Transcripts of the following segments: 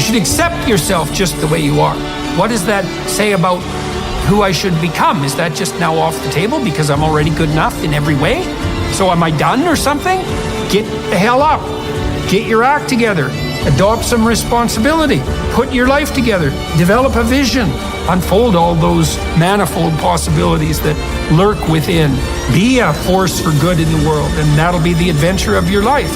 should accept yourself just the way you are. What does that say about who I should become? Is that just now off the table because I'm already good enough in every way? So am I done or something? Get the hell up. Get your act together. Adopt some responsibility. Put your life together. Develop a vision. Unfold all those manifold possibilities that lurk within. Be a force for good in the world, and that'll be the adventure of your life.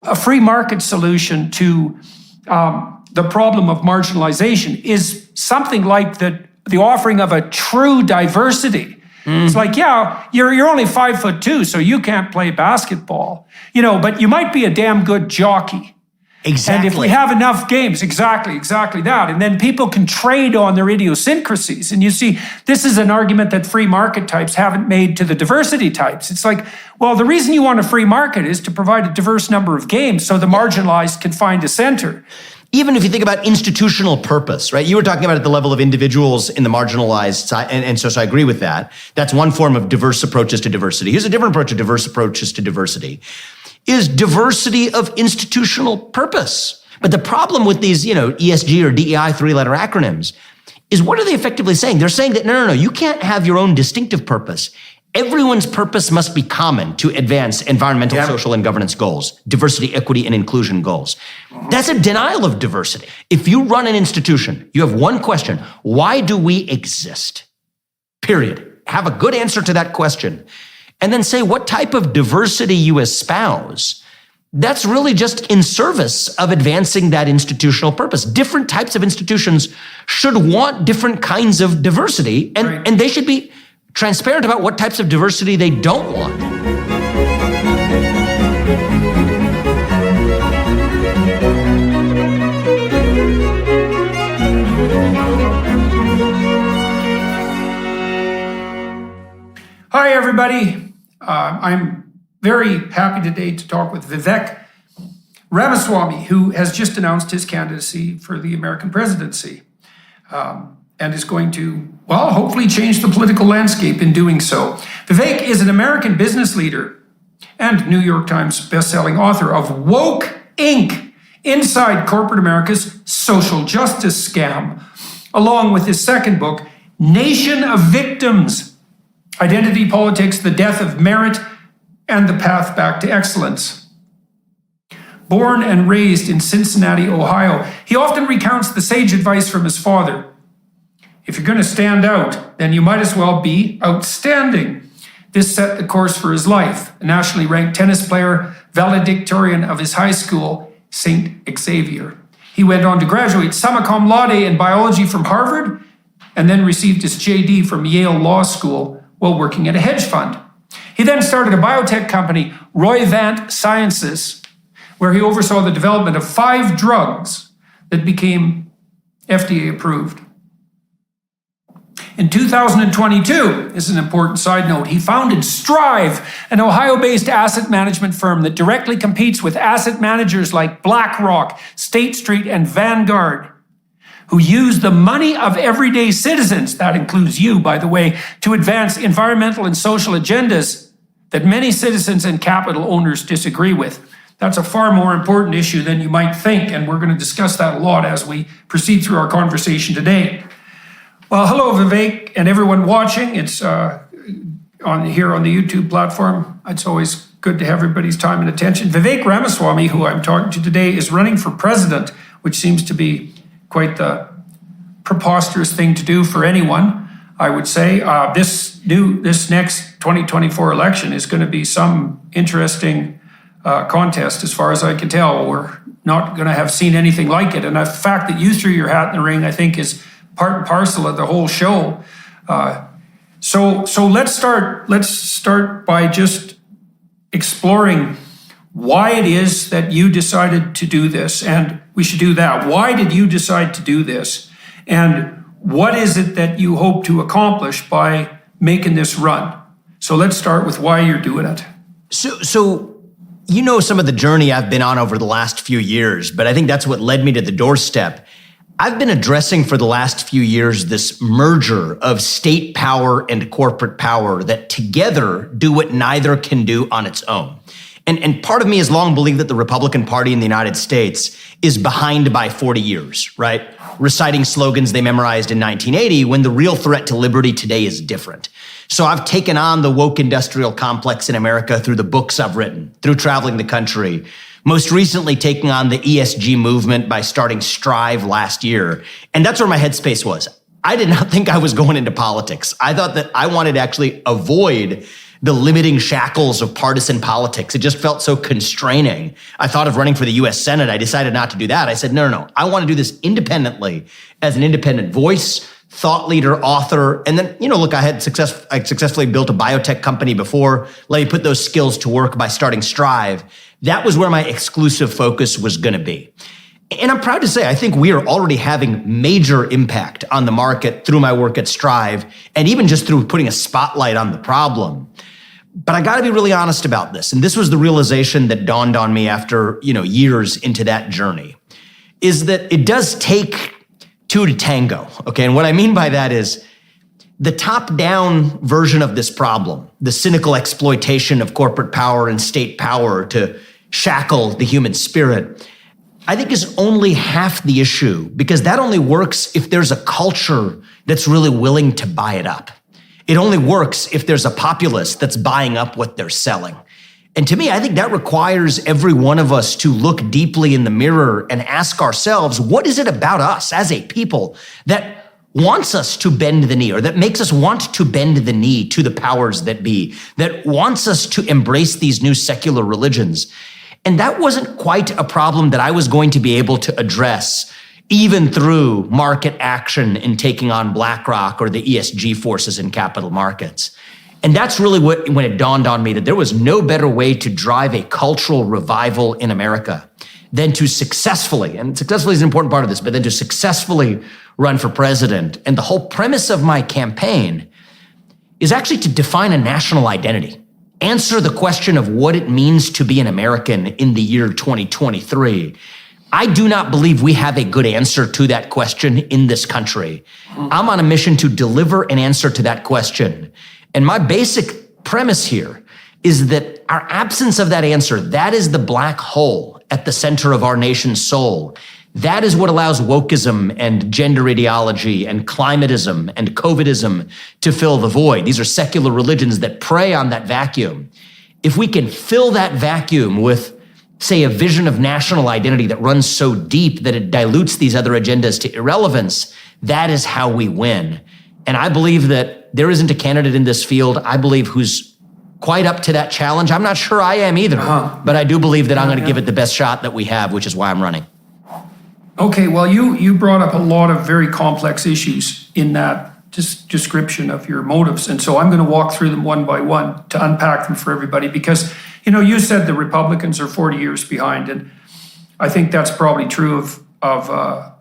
A free market solution to the problem of marginalization is something like the offering of a true diversity. It's like, yeah, you're only 5'2", so you can't play basketball, but you might be a damn good jockey. Exactly. And if we have enough games, exactly that. And then people can trade on their idiosyncrasies. And you see, this is an argument that free market types haven't made to the diversity types. It's like, well, the reason you want a free market is to provide a diverse number of games so the marginalized can find a center. Even if you think about institutional purpose, right? You were talking about at the level of individuals in the marginalized side, and so I agree with that. That's one form of diverse approaches to diversity. Here's a different approach to diverse approaches to diversity, is diversity of institutional purpose. But the problem with these, ESG or DEI three-letter acronyms is what are they effectively saying? They're saying that, no, you can't have your own distinctive purpose. Everyone's purpose must be common to advance environmental, social, and governance goals, diversity, equity, and inclusion goals. That's a denial of diversity. If you run an institution, you have one question: why do we exist? Period. Have a good answer to that question. And then say what type of diversity you espouse. That's really just in service of advancing that institutional purpose. Different types of institutions should want different kinds of diversity, and they should be transparent about what types of diversity they don't want. Hi, everybody. I'm very happy today to talk with Vivek Ramaswamy, who has just announced his candidacy for the American presidency. And is going to, hopefully change the political landscape in doing so. Vivek is an American business leader and New York Times bestselling author of Woke Inc., Inside Corporate America's Social Justice Scam, along with his second book, Nation of Victims, Identity Politics, the Death of Merit, and the Path Back to Excellence. Born and raised in Cincinnati, Ohio, he often recounts the sage advice from his father. If you're going to stand out, then you might as well be outstanding. This set the course for his life. A nationally ranked tennis player, valedictorian of his high school, St. Xavier. He went on to graduate summa cum laude in biology from Harvard, and then received his JD from Yale Law School while working at a hedge fund. He then started a biotech company, Roivant Sciences, where he oversaw the development of 5 drugs that became FDA approved. In 2022, this is an important side note, he founded Strive, an Ohio-based asset management firm that directly competes with asset managers like BlackRock, State Street, and Vanguard, who use the money of everyday citizens, that includes you, by the way, to advance environmental and social agendas that many citizens and capital owners disagree with. That's a far more important issue than you might think, and we're going to discuss that a lot as we proceed through our conversation today. Well, hello, Vivek, and everyone watching. It's here on the YouTube platform. It's always good to have everybody's time and attention. Vivek Ramaswamy, who I'm talking to today, is running for president, which seems to be quite the preposterous thing to do for anyone, I would say. This next 2024 election is going to be some interesting contest, as far as I can tell. We're not going to have seen anything like it. And the fact that you threw your hat in the ring, I think, is part and parcel of the whole show. So let's start by just exploring why it is that you decided to do this, and we should do that. Why did you decide to do this? And what is it that you hope to accomplish by making this run? So let's start with why you're doing it. So you know some of the journey I've been on over the last few years, but I think that's what led me to the doorstep. I've been addressing for the last few years this merger of state power and corporate power that together do what neither can do on its own. And part of me has long believed that the Republican Party in the United States is behind by 40 years, right? Reciting slogans they memorized in 1980 when the real threat to liberty today is different. So I've taken on the woke industrial complex in America through the books I've written, through traveling the country, most recently taking on the ESG movement by starting Strive last year. And that's where my headspace was. I did not think I was going into politics. I thought that I wanted to actually avoid the limiting shackles of partisan politics. It just felt so constraining. I thought of running for the US Senate. I decided not to do that. I said, no. I want to do this independently as an independent voice, thought leader, author. And then, look, I successfully built a biotech company before. Let me put those skills to work by starting Strive. That was where my exclusive focus was going to be. And I'm proud to say, I think we are already having major impact on the market through my work at Strive, and even just through putting a spotlight on the problem. But I got to be really honest about this. And this was the realization that dawned on me after, years into that journey, is that it does take two to tango. Okay. And what I mean by that is the top-down version of this problem, the cynical exploitation of corporate power and state power to shackle the human spirit, I think is only half the issue, because that only works if there's a culture that's really willing to buy it up. It only works if there's a populace that's buying up what they're selling. And to me, I think that requires every one of us to look deeply in the mirror and ask ourselves, what is it about us as a people that wants us to bend the knee, or that makes us want to bend the knee to the powers that be, that wants us to embrace these new secular religions? And that wasn't quite a problem that I was going to be able to address even through market action in taking on BlackRock or the ESG forces in capital markets. And that's really when it dawned on me that there was no better way to drive a cultural revival in America than to successfully, and successfully is an important part of this, but then to successfully run for president. And the whole premise of my campaign is actually to define a national identity. Answer the question of what it means to be an American in the year 2023. I do not believe we have a good answer to that question in this country. I'm on a mission to deliver an answer to that question. And my basic premise here is that our absence of that answer, that is the black hole at the center of our nation's soul. That is what allows wokeism and gender ideology and climatism and COVIDism to fill the void. These are secular religions that prey on that vacuum. If we can fill that vacuum with, say, a vision of national identity that runs so deep that it dilutes these other agendas to irrelevance, that is how we win. And I believe that there isn't a candidate in this field, I believe, who's quite up to that challenge. I'm not sure I am either, but I do believe that I'm going to give it the best shot that we have, which is why I'm running. Okay, well, you brought up a lot of very complex issues in that description of your motives. And so I'm going to walk through them one by one to unpack them for everybody, because, you said the Republicans are 40 years behind. And I think that's probably true of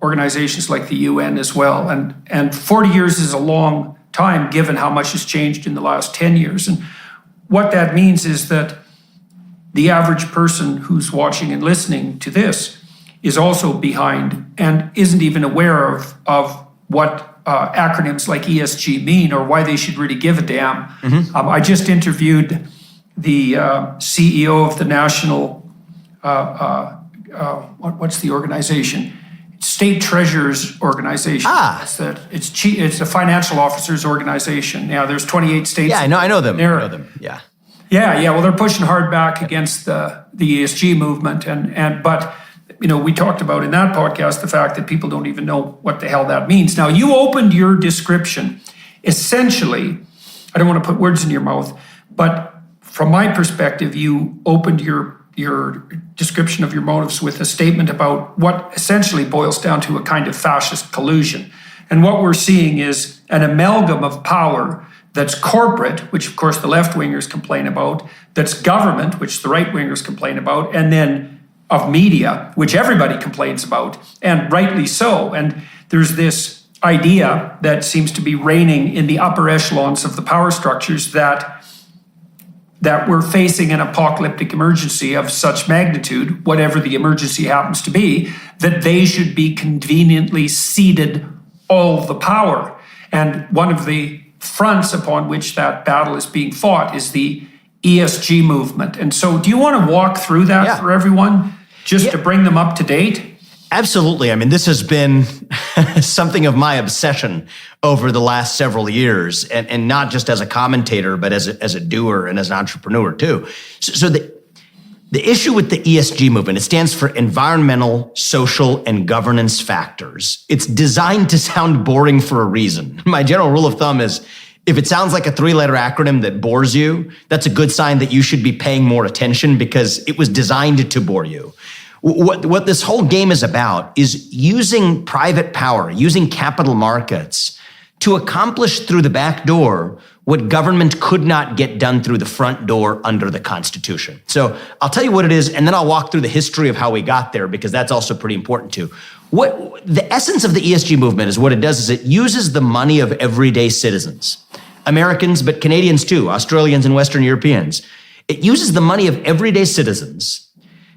organizations like the UN as well. And 40 years is a long time given how much has changed in the last 10 years. And what that means is that the average person who's watching and listening to this is also behind and isn't even aware of what acronyms like ESG mean or why they should really give a damn. Mm-hmm. I just interviewed the CEO of the national, what's the organization? State Treasurers Organization. It's a financial officers organization. Now there's 28 states. Yeah, I know them. Yeah. Yeah. Well, they're pushing hard back against the ESG movement, but we talked about in that podcast the fact that people don't even know what the hell that means. Now, you opened your description, essentially, I don't want to put words in your mouth, but from my perspective, you opened your description of your motives with a statement about what essentially boils down to a kind of fascist collusion. And what we're seeing is an amalgam of power that's corporate, which of course the left-wingers complain about, that's government, which the right-wingers complain about, and then of media, which everybody complains about, and rightly so. And there's this idea that seems to be reigning in the upper echelons of the power structures that we're facing an apocalyptic emergency of such magnitude, whatever the emergency happens to be, that they should be conveniently ceded all the power. And one of the fronts upon which that battle is being fought is the ESG movement. And so do you want to walk through that Yeah. for everyone, just to bring them up to date? Absolutely. I mean, this has been something of my obsession over the last several years, and not just as a commentator, but as a doer and as an entrepreneur too. So the issue with the ESG movement, it stands for environmental, social, and governance factors. It's designed to sound boring for a reason. My general rule of thumb is, if it sounds like a 3-letter acronym that bores you, that's a good sign that you should be paying more attention, because it was designed to bore you. What this whole game is about is using private power, using capital markets to accomplish through the back door what government could not get done through the front door under the Constitution. So I'll tell you what it is, and then I'll walk through the history of how we got there, because that's also pretty important too. What the essence of the ESG movement is, what it does is it uses the money of everyday citizens, Americans, but Canadians too, Australians and Western Europeans. It uses the money of everyday citizens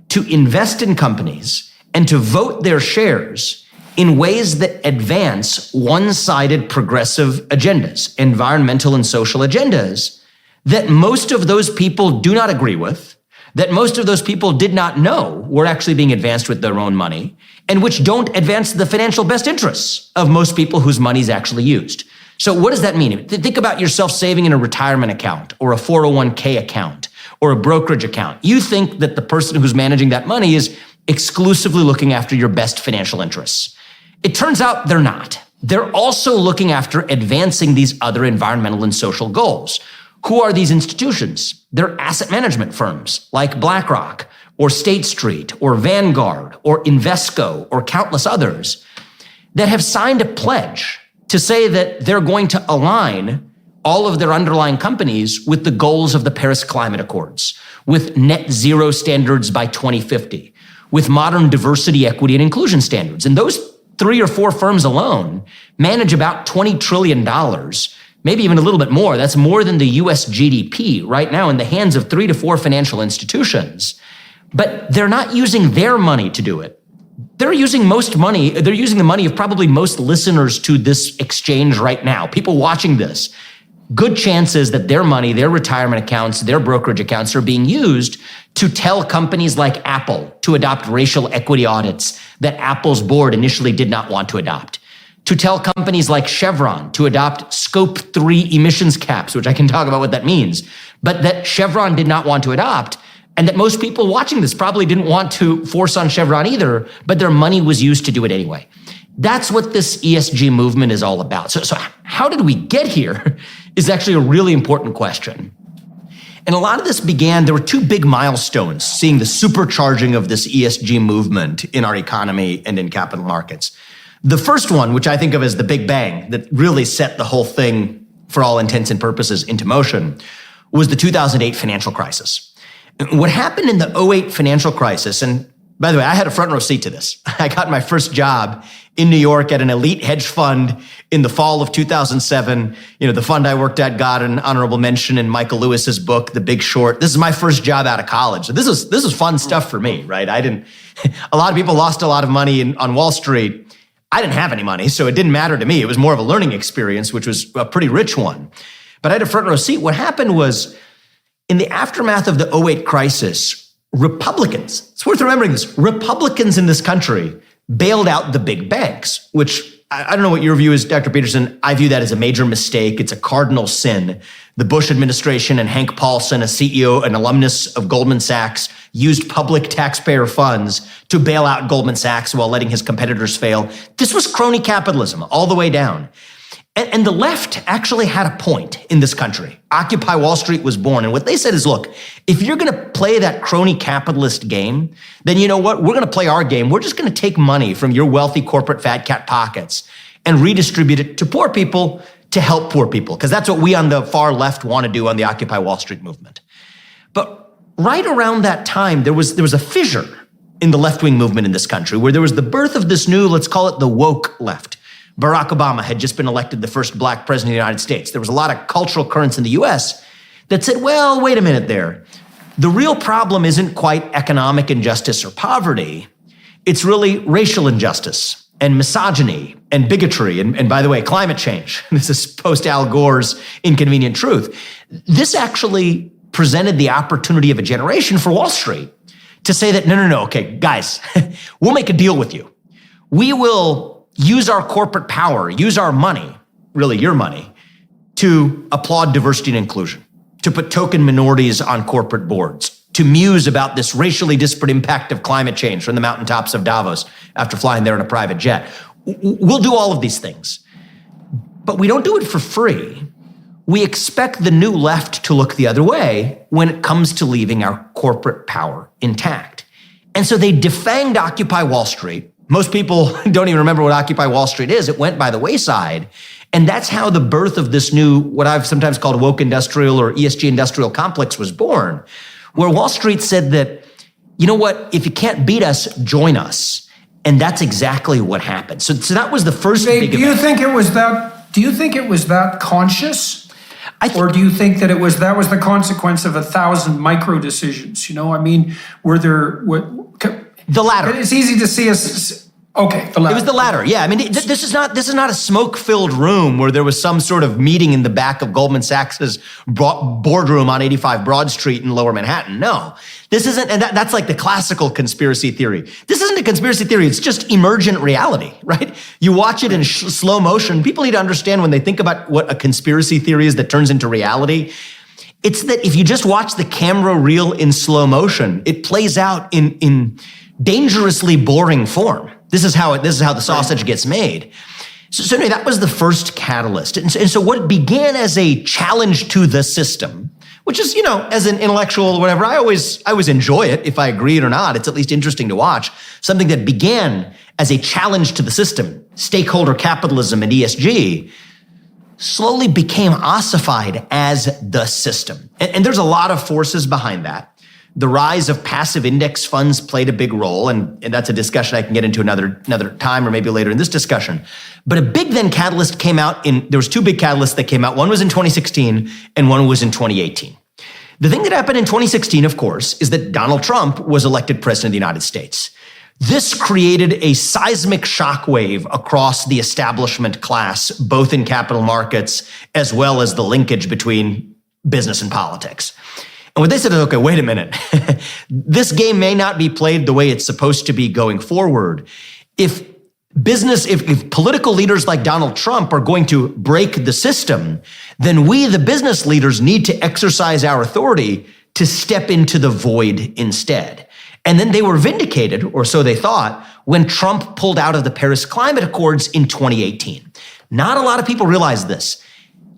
to invest in companies and to vote their shares in ways that advance one-sided progressive agendas, environmental and social agendas, that most of those people do not agree with, that most of those people did not know were actually being advanced with their own money, and which don't advance the financial best interests of most people whose money is actually used. So what does that mean? Think about yourself saving in a retirement account or a 401k account or a brokerage account. You think that the person who's managing that money is exclusively looking after your best financial interests. It turns out they're not. They're also looking after advancing these other environmental and social goals. Who are these institutions? They're asset management firms like BlackRock or State Street or Vanguard or Invesco or countless others that have signed a pledge to say that they're going to align all of their underlying companies with the goals of the Paris Climate Accords, with net zero standards by 2050, with modern diversity, equity, and inclusion standards. And those 3 or 4 firms alone manage about $20 trillion, maybe even a little bit more. That's more than the US GDP right now in the hands of 3 to 4 financial institutions. But they're not using their money to do it. They're using the money of probably most listeners to this exchange right now, people watching this. Good chances that their money, their retirement accounts, their brokerage accounts are being used to tell companies like Apple to adopt racial equity audits that Apple's board initially did not want to adopt, to tell companies like Chevron to adopt Scope 3 emissions caps, which I can talk about what that means, but that Chevron did not want to adopt, and that most people watching this probably didn't want to force on Chevron either, but their money was used to do it anyway. That's what this ESG movement is all about. So how did we get here is actually a really important question. And a lot of this began, there were 2 big milestones seeing the supercharging of this ESG movement in our economy and in capital markets. The first one, which I think of as the Big Bang, that really set the whole thing, for all intents and purposes, into motion, was the 2008 financial crisis. What happened in the 2008 financial crisis, and by the way, I had a front row seat to this. I got my first job in New York at an elite hedge fund in the fall of 2007. The fund I worked at got an honorable mention in Michael Lewis's book, The Big Short. This is my first job out of college. So this is fun stuff for me, right? A lot of people lost a lot of money on Wall Street. I didn't have any money, so it didn't matter to me. It was more of a learning experience, which was a pretty rich one. But I had a front row seat. What happened was, in the aftermath of the 2008 crisis, Republicans, it's worth remembering this, Republicans in this country bailed out the big banks, which I don't know what your view is, Dr. Peterson. I view that as a major mistake. It's a cardinal sin. The Bush administration and Hank Paulson, a CEO, an alumnus of Goldman Sachs, used public taxpayer funds to bail out Goldman Sachs while letting his competitors fail. This was crony capitalism all the way down. And the left actually had a point in this country. Occupy Wall Street was born. And what they said is, look, if you're going to play that crony capitalist game, then you know what? We're going to play our game. We're just going to take money from your wealthy corporate fat cat pockets and redistribute it to poor people to help poor people. Because that's what we on the far left want to do on the Occupy Wall Street movement. But right around that time, there was a fissure in the left-wing movement in this country where there was the birth of this new, let's call it the woke left. Barack Obama had just been elected the first black president of the United States. There was a lot of cultural currents in the US that said, well, wait a minute there. The real problem isn't quite economic injustice or poverty. It's really racial injustice and misogyny and bigotry. And by the way, climate change. This is post Al Gore's Inconvenient Truth. This actually presented the opportunity of a generation for Wall Street to say that, no, okay, guys, we'll make a deal with you. We will use our corporate power, use our money, really your money, to applaud diversity and inclusion, to put token minorities on corporate boards, to muse about this racially disparate impact of climate change from the mountaintops of Davos after flying there in a private jet. We'll do all of these things, but we don't do it for free. We expect the new left to look the other way when it comes to leaving our corporate power intact. And so they defanged Occupy Wall Street. Most people don't even remember what Occupy Wall Street is. It went by the wayside. And that's how the birth of this new, what I've sometimes called woke industrial or ESG industrial complex was born, where Wall Street said that, you know what, if you can't beat us, join us. And that's exactly what happened. So that was the first big event. Do you think it was that conscious? Or do you think that that was the consequence of 1,000 micro decisions? The latter. It's easy to see us. Okay, the latter. It was the latter. Yeah, I mean, this is not a smoke-filled room where there was some sort of meeting in the back of Goldman Sachs's boardroom on 85 Broad Street in Lower Manhattan. No, this isn't, and that's like the classical conspiracy theory. This isn't a conspiracy theory. It's just emergent reality, right? You watch it in slow motion. People need to understand when they think about what a conspiracy theory is that turns into reality. It's that if you just watch the camera reel in slow motion, it plays out in dangerously boring form. This is how the sausage gets made. So anyway, that was the first catalyst. And so what began as a challenge to the system, which is, as an intellectual or whatever, I always enjoy it. If I agree it or not, it's at least interesting to watch. Something that began as a challenge to the system, stakeholder capitalism and ESG, slowly became ossified as the system. And there's a lot of forces behind that. The rise of passive index funds played a big role, and that's a discussion I can get into another time or maybe later in this discussion. But a big then catalyst came out there was two big catalysts that came out. One was in 2016 and one was in 2018. The thing that happened in 2016, of course, is that Donald Trump was elected president of the United States. This created a seismic shockwave across the establishment class, both in capital markets as well as the linkage between business and politics. And what they said is, okay, wait a minute. This game may not be played the way it's supposed to be going forward. If political leaders like Donald Trump are going to break the system, then we, the business leaders, need to exercise our authority to step into the void instead. And then they were vindicated, or so they thought, when Trump pulled out of the Paris Climate Accords in 2018. Not a lot of people realize this.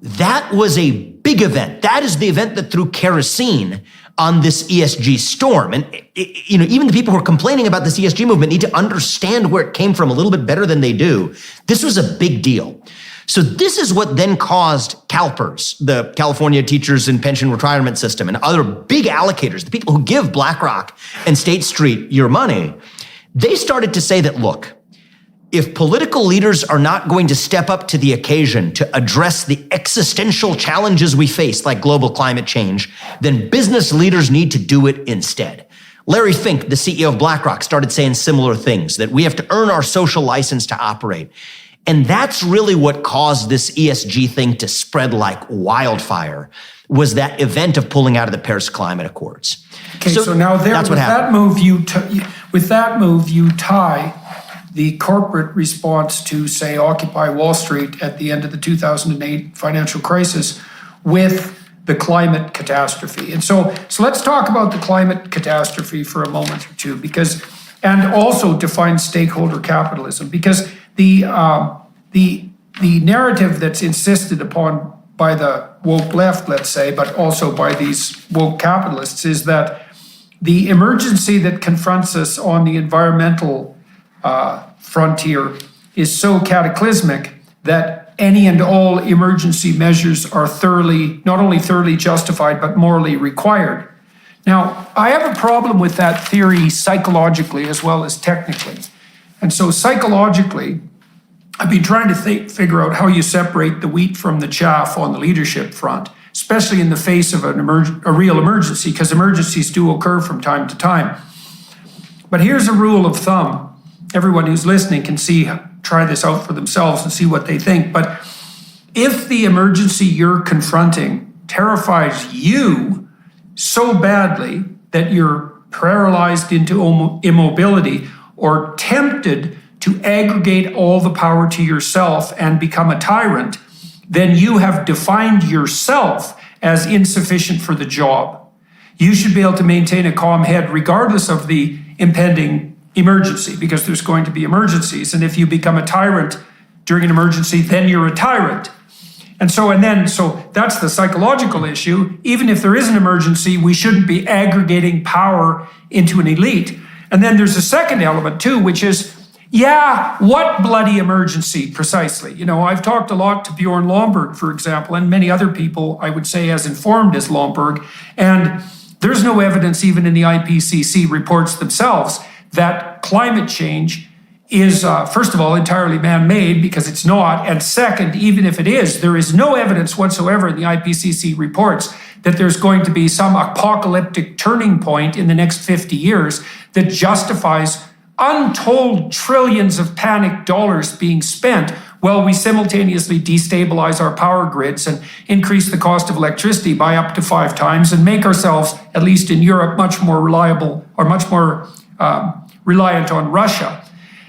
That was a big event. That is the event that threw kerosene on this ESG storm. And even the people who are complaining about this ESG movement need to understand where it came from a little bit better than they do. This was a big deal. So this is what then caused CalPERS, the California Teachers and Pension Retirement System, and other big allocators, the people who give BlackRock and State Street your money. They started to say that, look, if political leaders are not going to step up to the occasion to address the existential challenges we face, like global climate change, then business leaders need to do it instead. Larry Fink, the CEO of BlackRock, started saying similar things, that we have to earn our social license to operate. And that's really what caused this ESG thing to spread like wildfire, was that event of pulling out of the Paris Climate Accords. Okay, so now that's what happened. With that move, you tie the corporate response to, say, Occupy Wall Street at the end of the 2008 financial crisis with the climate catastrophe. And so let's talk about the climate catastrophe for a moment or two, and also define stakeholder capitalism, because the narrative that's insisted upon by the woke left, let's say, but also by these woke capitalists, is that the emergency that confronts us on the environmental frontier is so cataclysmic that any and all emergency measures are not only thoroughly justified, but morally required. Now, I have a problem with that theory psychologically as well as technically. And so psychologically, I've been trying to figure out how you separate the wheat from the chaff on the leadership front, especially in the face of a real emergency, because emergencies do occur from time to time. But here's a rule of thumb. Everyone who's listening can try this out for themselves and see what they think. But if the emergency you're confronting terrifies you, so badly that you're paralyzed into immobility or tempted to aggregate all the power to yourself and become a tyrant, then you have defined yourself as insufficient for the job. You should be able to maintain a calm head regardless of the impending emergency, because there's going to be emergencies. And if you become a tyrant during an emergency, then you're a tyrant. And so that's the psychological issue. Even if there is an emergency, we shouldn't be aggregating power into an elite. And then there's a second element too, which is, what bloody emergency precisely? I've talked a lot to Bjorn Lomborg, for example, and many other people, I would say, as informed as Lomborg. And there's no evidence, even in the IPCC reports themselves, that climate change is, first of all, entirely man-made, because it's not. And second, even if it is, there is no evidence whatsoever in the IPCC reports that there's going to be some apocalyptic turning point in the next 50 years that justifies untold trillions of panic dollars being spent while we simultaneously destabilize our power grids and increase the cost of electricity by up to 5 times and make ourselves, at least in Europe, much more reliable or much more reliant on Russia,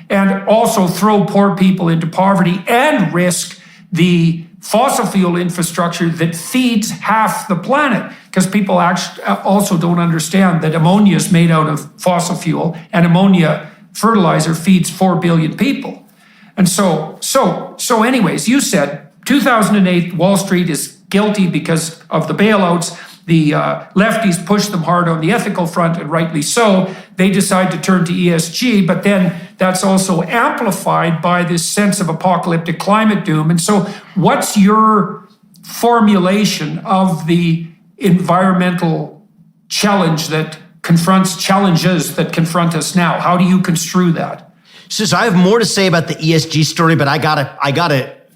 and also throw poor people into poverty and risk the fossil fuel infrastructure that feeds half the planet. Because people actually also don't understand that ammonia is made out of fossil fuel, and ammonia fertilizer feeds 4 billion people. And so anyways, you said 2008 Wall Street is guilty because of the bailouts. The lefties pushed them hard on the ethical front, and rightly so. They decide to turn to ESG, but then that's also amplified by this sense of apocalyptic climate doom. And so what's your formulation of the environmental challenges that confront us now? How do you construe that? So I have more to say about the ESG story, but I gotta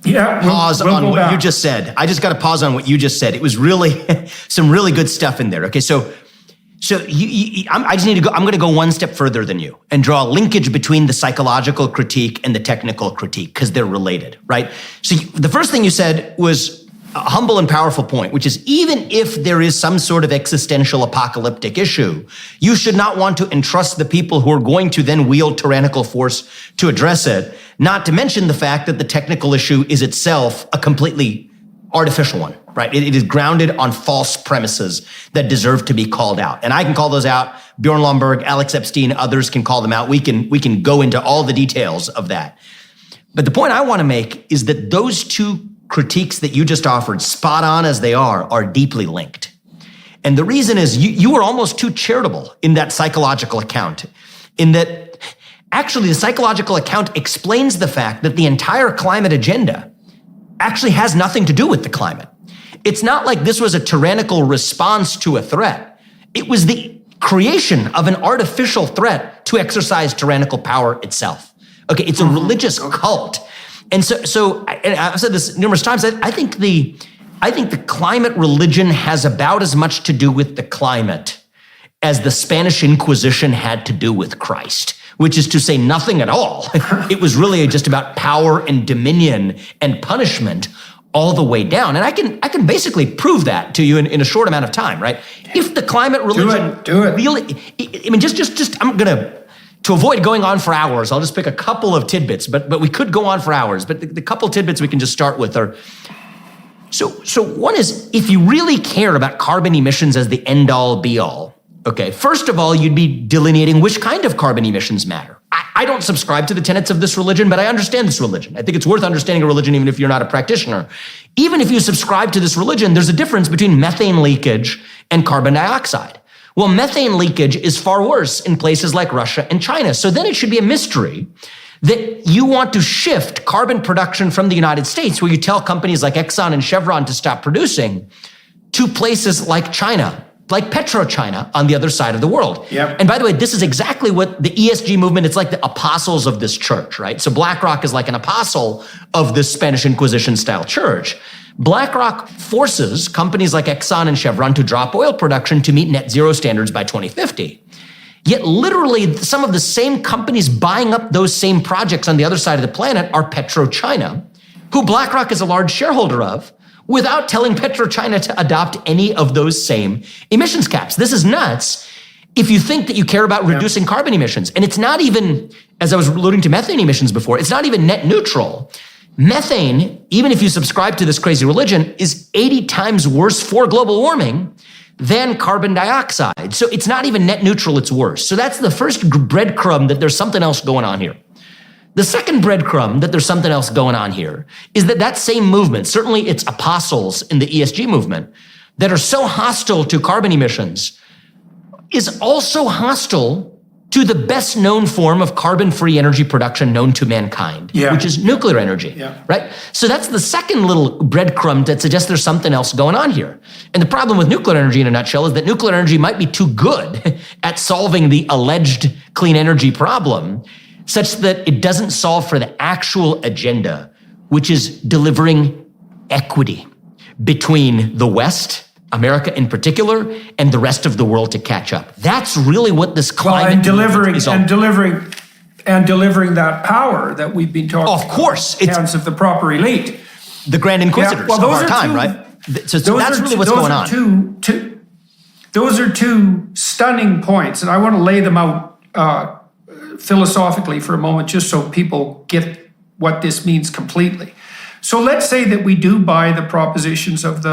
pause on what you just said. I just got to pause on what you just said. It was really some really good stuff in there. Okay, so I just need to go. I'm going to go one step further than you and draw a linkage between the psychological critique and the technical critique, because they're related, right? So the first thing you said was a humble and powerful point, which is, even if there is some sort of existential apocalyptic issue, you should not want to entrust the people who are going to then wield tyrannical force to address it, not to mention the fact that the technical issue is itself a completely artificial one, right? It is grounded on false premises that deserve to be called out. And I can call those out. Bjorn Lomborg, Alex Epstein, others can call them out. We can go into all the details of that. But the point I want to make is that those two critiques that you just offered, spot on as they are deeply linked. And the reason is you were almost too charitable in that psychological account, in that actually the psychological account explains the fact that the entire climate agenda actually has nothing to do with the climate. It's not like this was a tyrannical response to a threat. It was the creation of an artificial threat to exercise tyrannical power itself. Okay, it's a religious cult. And so I've said this numerous times, I think the climate religion has about as much to do with the climate as the Spanish Inquisition had to do with Christ, which is to say nothing at all. It was really just about power and dominion and punishment all the way down. And I can basically prove that to you in a short amount of time, right? If the climate religion do it. really, I mean, just I'm gonna, to avoid going on for hours, I'll just pick a couple of tidbits, but we could go on for hours. But the couple tidbits we can just start with are, so one is, if you really care about carbon emissions as the end all be all, okay, first of all, you'd be delineating which kind of carbon emissions matter. I don't subscribe to the tenets of this religion, but I understand this religion. I think it's worth understanding a religion even if you're not a practitioner. Even if you subscribe to this religion, there's a difference between methane leakage and carbon dioxide. Well, methane leakage is far worse in places like Russia and China. So then it should be a mystery that you want to shift carbon production from the United States, where you tell companies like Exxon and Chevron to stop producing, to places like China, like PetroChina on the other side of the world. Yep. And by the way, this is exactly what the ESG movement, it's like the apostles of this church, right? So BlackRock is like an apostle of this Spanish Inquisition style church. BlackRock forces companies like Exxon and Chevron to drop oil production to meet net zero standards by 2050. Yet literally some of the same companies buying up those same projects on the other side of the planet are PetroChina, who BlackRock is a large shareholder of, without telling PetroChina to adopt any of those same emissions caps. This is nuts if you think that you care about reducing carbon emissions. And it's not even, as I was alluding to methane emissions before, it's not even net neutral. Methane, even if you subscribe to this crazy religion, is 80 times worse for global warming than carbon dioxide. So it's not even net neutral, it's worse. So that's the first breadcrumb that there's something else going on here. The second breadcrumb that there's something else going on here is that same movement, certainly its apostles in the ESG movement, that are so hostile to carbon emissions, is also hostile to the best known form of carbon-free energy production known to mankind, which is nuclear energy, right? So that's the second little breadcrumb that suggests there's something else going on here. And the problem with nuclear energy in a nutshell is that nuclear energy might be too good at solving the alleged clean energy problem, such that it doesn't solve for the actual agenda, which is delivering equity between the West, America in particular, and the rest of the world to catch up. That's really what this climate is all about. And delivering that power that we've been talking about. Of course. It's hands of the proper elite. The grand inquisitors of our time, right? So that's really what's going on. Those are two stunning points, and I want to lay them out philosophically for a moment, just so people get what this means completely. So let's say that we do buy the propositions of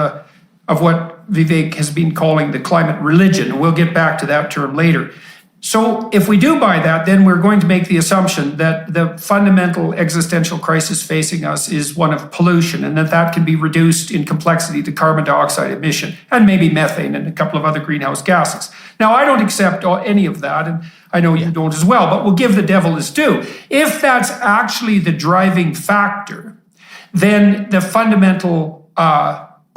what Vivek has been calling the climate religion, and we'll get back to that term later. So if we do buy that, then we're going to make the assumption that the fundamental existential crisis facing us is one of pollution, and that can be reduced in complexity to carbon dioxide emission, and maybe methane and a couple of other greenhouse gases. Now, I don't accept any of that, and I know you don't as well, but we'll give the devil his due. If that's actually the driving factor, then the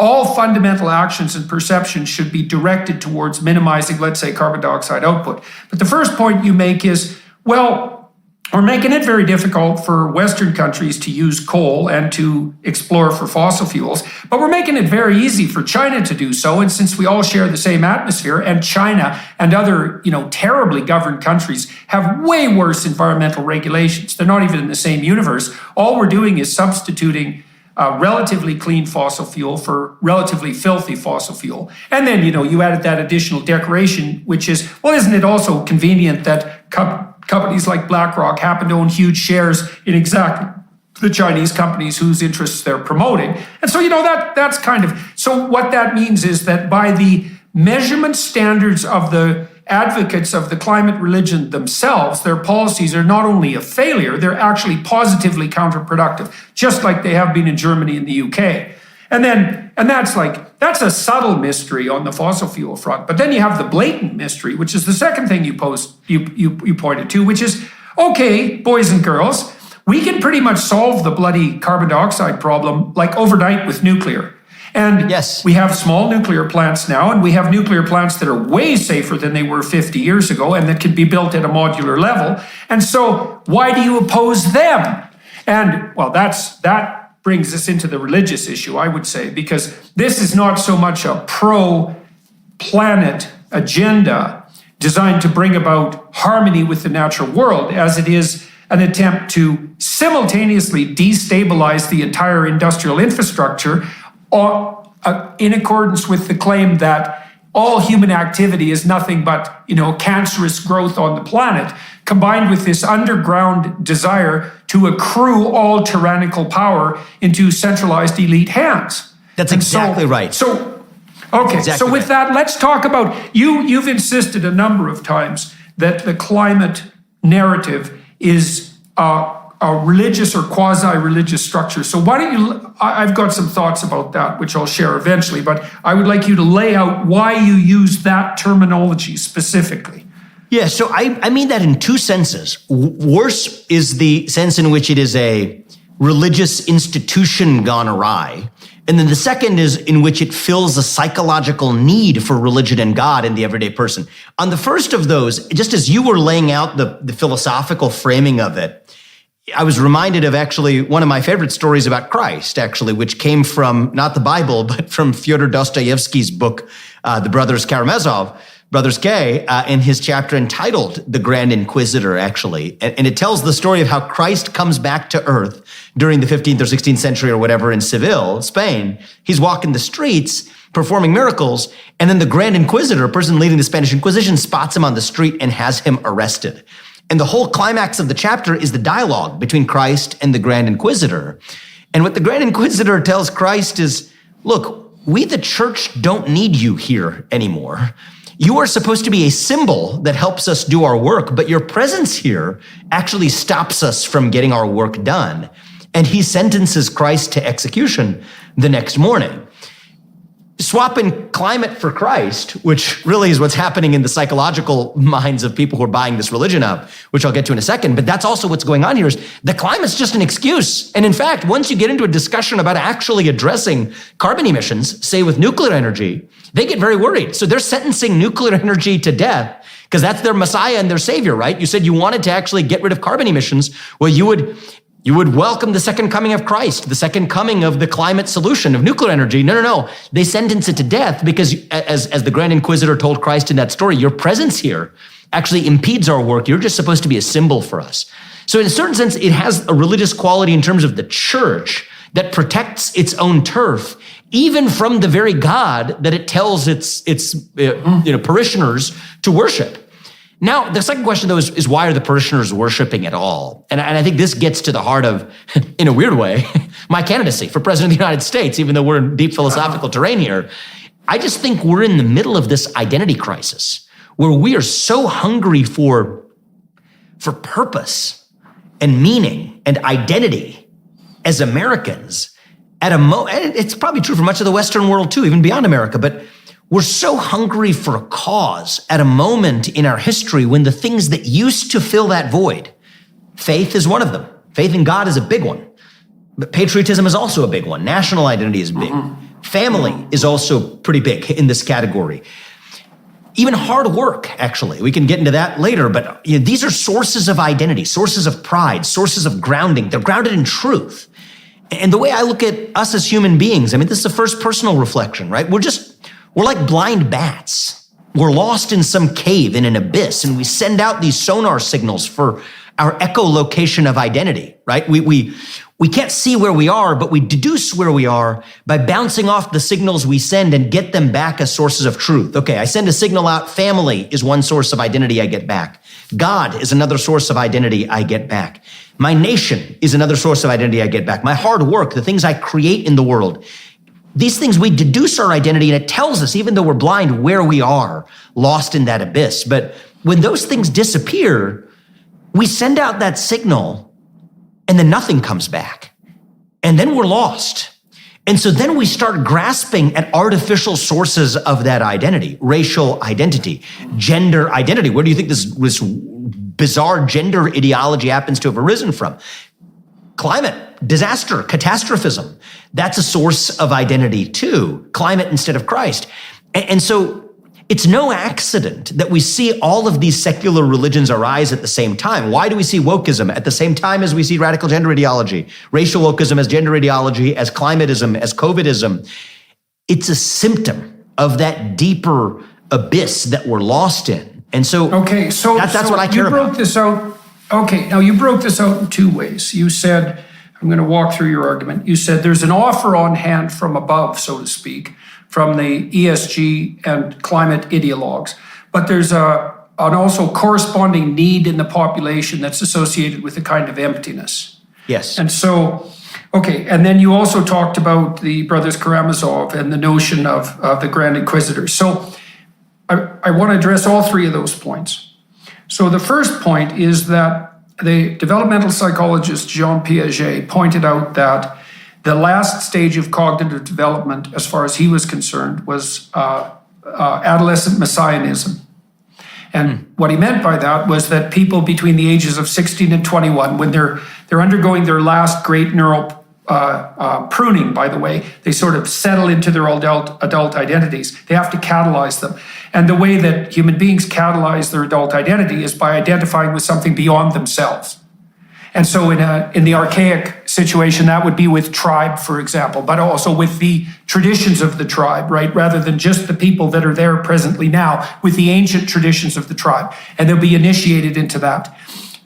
all fundamental actions and perceptions should be directed towards minimizing, let's say, carbon dioxide output. But the first point you make is, well, we're making it very difficult for Western countries to use coal and to explore for fossil fuels, but we're making it very easy for China to do so. And since we all share the same atmosphere, and China and other, terribly governed countries have way worse environmental regulations, they're not even in the same universe. All we're doing is substituting relatively clean fossil fuel for relatively filthy fossil fuel. And then, you added that additional decoration, which is, well, isn't it also convenient that companies like BlackRock happen to own huge shares in exactly the Chinese companies whose interests they're promoting? And so, that's kind of, so what that means is that by the measurement standards of the advocates of the climate religion themselves, their policies are not only a failure, they're actually positively counterproductive, just like they have been in Germany and the UK. And that's a subtle mystery on the fossil fuel front. But then you have the blatant mystery, which is the second thing you pointed to, which is, okay, boys and girls, we can pretty much solve the bloody carbon dioxide problem like overnight with nuclear. And we have small nuclear plants now, and we have nuclear plants that are way safer than they were 50 years ago and that can be built at a modular level. And so why do you oppose them? And, well, that brings us into the religious issue, I would say, because this is not so much a pro-planet agenda designed to bring about harmony with the natural world as it is an attempt to simultaneously destabilize the entire industrial infrastructure in accordance with the claim that all human activity is nothing but, cancerous growth on the planet, combined with this underground desire to accrue all tyrannical power into centralized elite hands. That's exactly right. So with that, let's talk about, you've insisted a number of times that the climate narrative is a religious or quasi-religious structure. So why don't I've got some thoughts about that, which I'll share eventually, but I would like you to lay out why you use that terminology specifically. Yeah, so I mean that in two senses. Worse is the sense in which it is a religious institution gone awry. And then the second is in which it fills a psychological need for religion and God in the everyday person. On the first of those, just as you were laying out the philosophical framing of it, I was reminded of actually one of my favorite stories about Christ, actually, which came from not the Bible, but from Fyodor Dostoevsky's book, The Brothers Karamazov, Brothers Gay, in his chapter entitled The Grand Inquisitor, actually. And it tells the story of how Christ comes back to earth during the 15th or 16th century or whatever in Seville, Spain. He's walking the streets, performing miracles, and then the Grand Inquisitor, a person leading the Spanish Inquisition, spots him on the street and has him arrested. And the whole climax of the chapter is the dialogue between Christ and the Grand Inquisitor. And what the Grand Inquisitor tells Christ is, look, we the church don't need you here anymore. You are supposed to be a symbol that helps us do our work, but your presence here actually stops us from getting our work done. And he sentences Christ to execution the next morning. Swapping climate for Christ, which really is what's happening in the psychological minds of people who are buying this religion up, which I'll get to in a second, but that's also what's going on here, is the climate's just an excuse. And in fact, once you get into a discussion about actually addressing carbon emissions, say with nuclear energy, they get very worried. So they're sentencing nuclear energy to death because that's their messiah and their savior, right? You said you wanted to actually get rid of carbon emissions. Well, you would welcome the second coming of Christ, the second coming of the climate solution of nuclear energy. No. They sentence it to death because, as the Grand Inquisitor told Christ in that story, your presence here actually impedes our work. You're just supposed to be a symbol for us. So in a certain sense, it has a religious quality in terms of the church that protects its own turf, even from the very God that it tells its parishioners to worship. Now, the second question, though, is why are the parishioners worshiping at all? And I think this gets to the heart of, in a weird way, my candidacy for president of the United States, even though we're in deep philosophical terrain here. I just think we're in the middle of this identity crisis where we are so hungry for purpose and meaning and identity as Americans and it's probably true for much of the Western world too, even beyond America, but we're so hungry for a cause at a moment in our history when the things that used to fill that void, faith is one of them. Faith in God is a big one. But patriotism is also a big one. National identity is big. Family is also pretty big in this category. Even hard work, actually. We can get into that later, but these are sources of identity, sources of pride, sources of grounding. They're grounded in truth. And the way I look at us as human beings, this is the first personal reflection, right? We're like blind bats. We're lost in some cave in an abyss, and we send out these sonar signals for our echolocation of identity, right? We can't see where we are, but we deduce where we are by bouncing off the signals we send and get them back as sources of truth. Okay, I send a signal out. Family is one source of identity I get back. God is another source of identity I get back. My nation is another source of identity I get back. My hard work, the things I create in the world, these things, we deduce our identity, and it tells us, even though we're blind, where we are, lost in that abyss. But when those things disappear, we send out that signal, and then nothing comes back. And then we're lost. And so then we start grasping at artificial sources of that identity, racial identity, gender identity. Where do you think this bizarre gender ideology happens to have arisen from? Climate, disaster, catastrophism. That's a source of identity too. Climate instead of Christ. And so it's no accident that we see all of these secular religions arise at the same time. Why do we see wokeism at the same time as we see radical gender ideology, racial wokeism as gender ideology, as climatism, as COVIDism? It's a symptom of that deeper abyss that we're lost in. And so, that's what I care about. You broke this out. Okay, now you broke this out in two ways. You said, I'm going to walk through your argument. You said there's an offer on hand from above, so to speak, from the ESG and climate ideologues, but there's an also corresponding need in the population that's associated with a kind of emptiness. Yes. And so, and then you also talked about the Brothers Karamazov and the notion of the Grand Inquisitor. So I want to address all three of those points. So the first point is that the developmental psychologist Jean Piaget pointed out that the last stage of cognitive development, as far as he was concerned, was adolescent messianism. And what he meant by that was that people between the ages of 16 and 21, when they're undergoing their last great neural pruning, by the way, they sort of settle into their adult identities. They have to catalyze them. And the way that human beings catalyze their adult identity is by identifying with something beyond themselves. And so in the archaic situation, that would be with tribe, for example, but also with the traditions of the tribe, right? Rather than just the people that are there presently now, with the ancient traditions of the tribe. And they'll be initiated into that.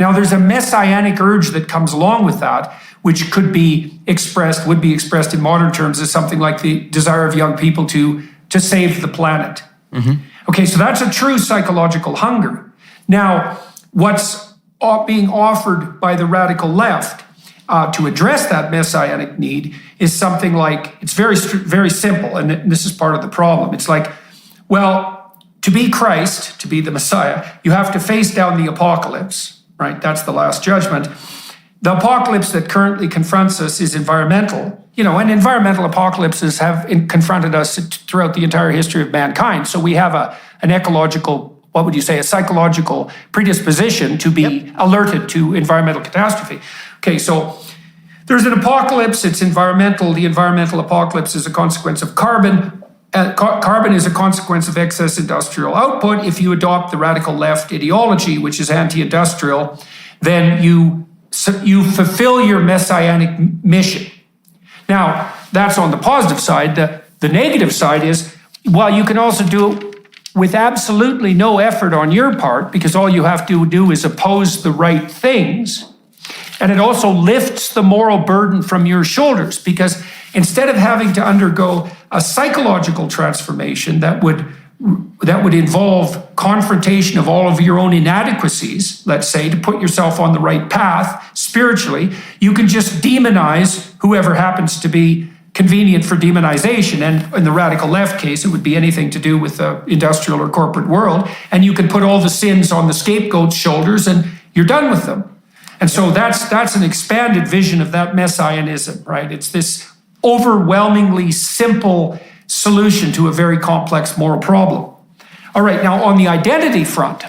Now, there's a messianic urge that comes along with that, which would be expressed in modern terms as something like the desire of young people to save the planet. Okay, so that's a true psychological hunger. Now, what's being offered by the radical left to address that messianic need is something like, it's very simple, and this is part of the problem. It's like, well, to be Christ, to be the Messiah, you have to face down the apocalypse, right? That's the last judgment. The apocalypse that currently confronts us is environmental, and environmental apocalypses have confronted us throughout the entire history of mankind. So we have an ecological, what would you say, a psychological predisposition to be alerted to environmental catastrophe. Okay, so there's an apocalypse, it's environmental. The environmental apocalypse is a consequence of carbon. Carbon is a consequence of excess industrial output. If you adopt the radical left ideology, which is anti-industrial, then you fulfill your messianic mission. Now, that's on the positive side. The negative side is, well, you can also do it with absolutely no effort on your part, because all you have to do is oppose the right things. And it also lifts the moral burden from your shoulders, because instead of having to undergo a psychological transformation that would involve confrontation of all of your own inadequacies, let's say, to put yourself on the right path spiritually, you can just demonize whoever happens to be convenient for demonization. And in the radical left case, it would be anything to do with the industrial or corporate world. And you can put all the sins on the scapegoat's shoulders and you're done with them. And so that's an expanded vision of that messianism, right? It's this overwhelmingly simple solution to a very complex moral problem. All right, now on the identity front,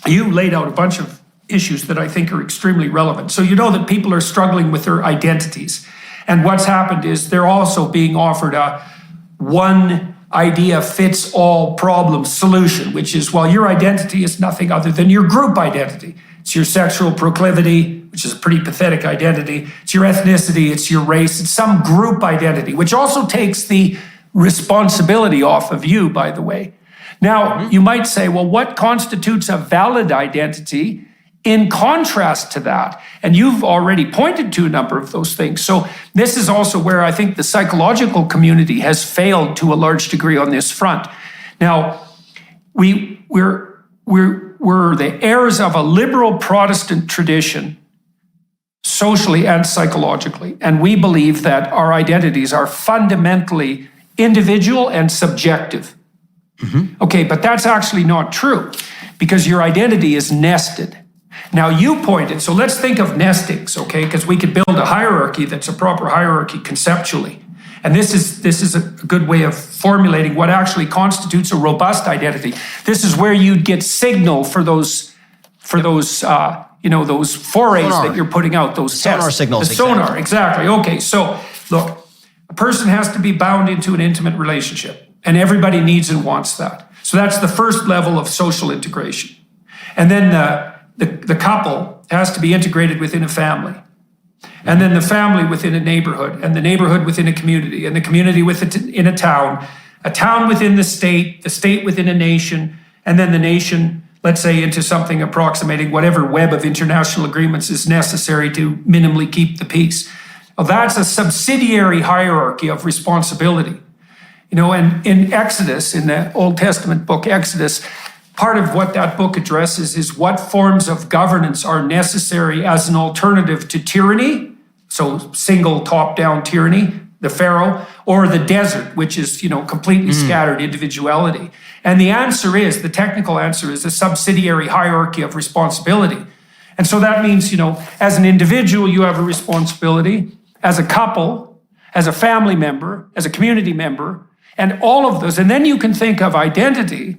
you laid out a bunch of issues that I think are extremely relevant. So you know that people are struggling with their identities. And what's happened is they're also being offered a one idea fits all problem solution, which is, well, your identity is nothing other than your group identity. It's your sexual proclivity, which is a pretty pathetic identity. It's your ethnicity, it's your race, it's some group identity, which also takes the responsibility off of you, by the way. Now, you might say, well, what constitutes a valid identity in contrast to that? And you've already pointed to a number of those things. So this is also where I think the psychological community has failed to a large degree on this front. Now, we're the heirs of a liberal Protestant tradition, socially and psychologically. And we believe that our identities are fundamentally individual and subjective. Okay, but that's actually not true, because your identity is nested. Now, you pointed, so let's think of nestings, okay? Because we could build a hierarchy that's a proper hierarchy conceptually. And this is a good way of formulating what actually constitutes a robust identity. This is where you'd get signal for those those forays sonar that you're putting out, those sonar tests. signals. The sonar, exactly. Okay, so look, a person has to be bound into an intimate relationship, and everybody needs and wants that. So that's the first level of social integration. And then the couple has to be integrated within a family. And then the family within a neighborhood, and the neighborhood within a community, and the community within a town within the state within a nation, and then the nation, let's say, into something approximating whatever web of international agreements is necessary to minimally keep the peace. Well, that's a subsidiary hierarchy of responsibility. And in Exodus, in the Old Testament book Exodus, part of what that book addresses is what forms of governance are necessary as an alternative to tyranny, so single top-down tyranny, the Pharaoh, or the desert, which is, completely scattered individuality. And the technical answer is a subsidiary hierarchy of responsibility. And so that means, as an individual, you have a responsibility, as a couple, as a family member, as a community member, and all of those. And then you can think of identity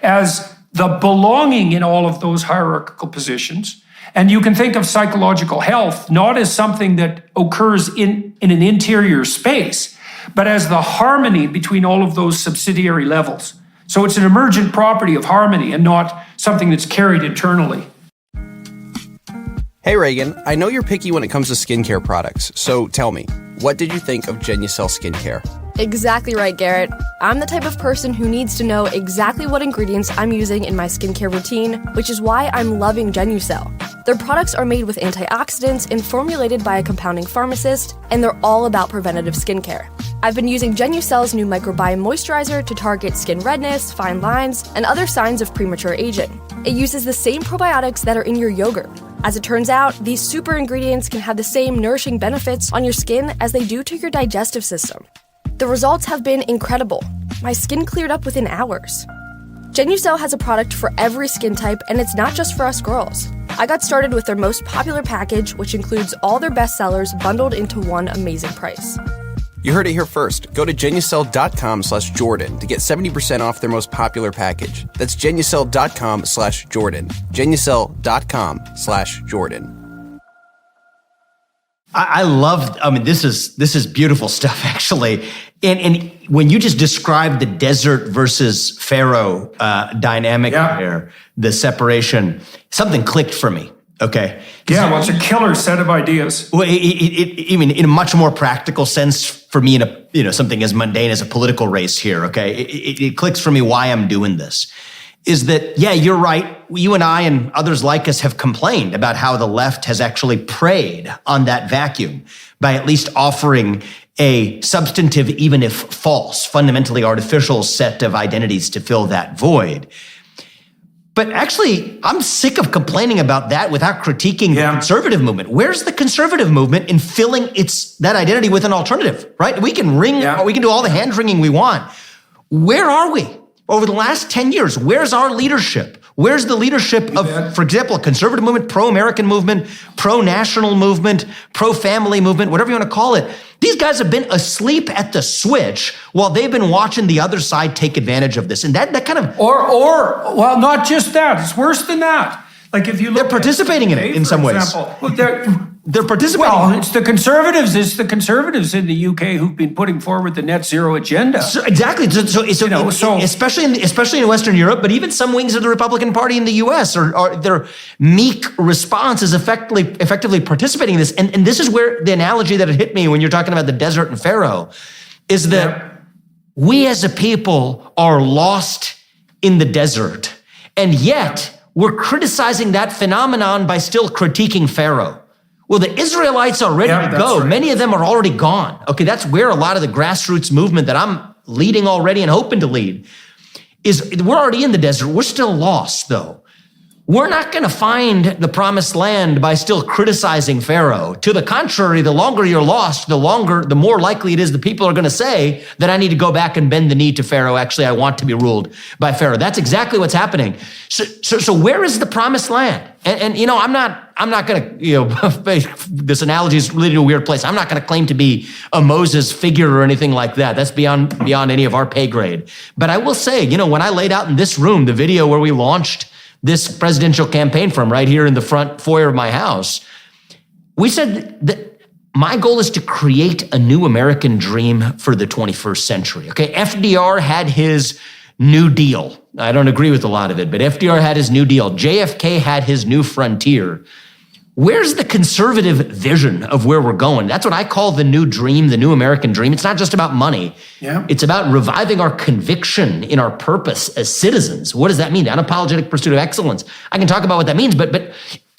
as the belonging in all of those hierarchical positions. And you can think of psychological health not as something that occurs in an interior space, but as the harmony between all of those subsidiary levels. So it's an emergent property of harmony and not something that's carried internally. Hey Reagan, I know you're picky when it comes to skincare products, so tell me, what did you think of Genucel Skincare? Exactly right, Garrett. I'm the type of person who needs to know exactly what ingredients I'm using in my skincare routine, which is why I'm loving Genucel. Their products are made with antioxidants and formulated by a compounding pharmacist, and they're all about preventative skincare. I've been using Genucel's new microbiome moisturizer to target skin redness, fine lines, and other signs of premature aging. It uses the same probiotics that are in your yogurt. As it turns out, these super ingredients can have the same nourishing benefits on your skin as they do to your digestive system. The results have been incredible. My skin cleared up within hours. Genucel has a product for every skin type, and it's not just for us girls. I got started with their most popular package, which includes all their bestsellers bundled into one amazing price. You heard it here first. Go to Genucel.com/Jordan to get 70% off their most popular package. That's Genucel.com/Jordan. Genucel.com/Jordan. I love, this is beautiful stuff, actually. And when you just described the desert versus Pharaoh dynamic there, the separation, something clicked for me. Okay. Yeah, well, it's a killer set of ideas. Well, even in a much more practical sense for me, in something as mundane as a political race here. Okay, it clicks for me why I'm doing this. Is that, yeah, you're right. You and I and others like us have complained about how the left has actually preyed on that vacuum by at least offering a substantive, even if false, fundamentally artificial set of identities to fill that void. But actually, I'm sick of complaining about that without critiquing the conservative movement. Where's the conservative movement in filling that identity with an alternative, right? We can we can do all the hand-wringing we want. Where are we? Over the last 10 years, where's our leadership? Where's the leadership of, for example, a conservative movement, pro-American movement, pro-national movement, pro-family movement, whatever you want to call it? These guys have been asleep at the switch while they've been watching the other side take advantage of this. And that kind of... Well, not just that. It's worse than that. Like if you look, they're participating in it in some ways. They're participating. Well, it's the conservatives. It's the conservatives in the UK who've been putting forward the net zero agenda. Exactly. So especially in Western Europe, but even some wings of the Republican Party in the US are their meek response is effectively participating in this. And this is where the analogy that it hit me when you're talking about the desert and Pharaoh is that we as a people are lost in the desert, and yet we're criticizing that phenomenon by still critiquing Pharaoh. Well, the Israelites are ready to go. Right. Many of them are already gone. Okay, that's where a lot of the grassroots movement that I'm leading already and hoping to lead is. We're already in the desert. We're still lost, though. We're not going to find the promised land by still criticizing Pharaoh. To the contrary, the longer you're lost, the more likely it is the people are going to say that I need to go back and bend the knee to Pharaoh. Actually, I want to be ruled by Pharaoh. That's exactly what's happening. So where is the promised land? And I'm not going to, this analogy is really in a weird place. I'm not going to claim to be a Moses figure or anything like that. That's beyond any of our pay grade. But I will say, when I laid out in this room, the video where we launched this presidential campaign from right here in the front foyer of my house, we said that my goal is to create a new American dream for the 21st century. Okay, FDR had his New Deal. I don't agree with a lot of it, but FDR had his New Deal. JFK had his New Frontier. Where's the conservative vision of where we're going? That's what I call the new dream, the new American dream. It's not just about money. Yeah. It's about reviving our conviction in our purpose as citizens. What does that mean? The unapologetic pursuit of excellence. I can talk about what that means, but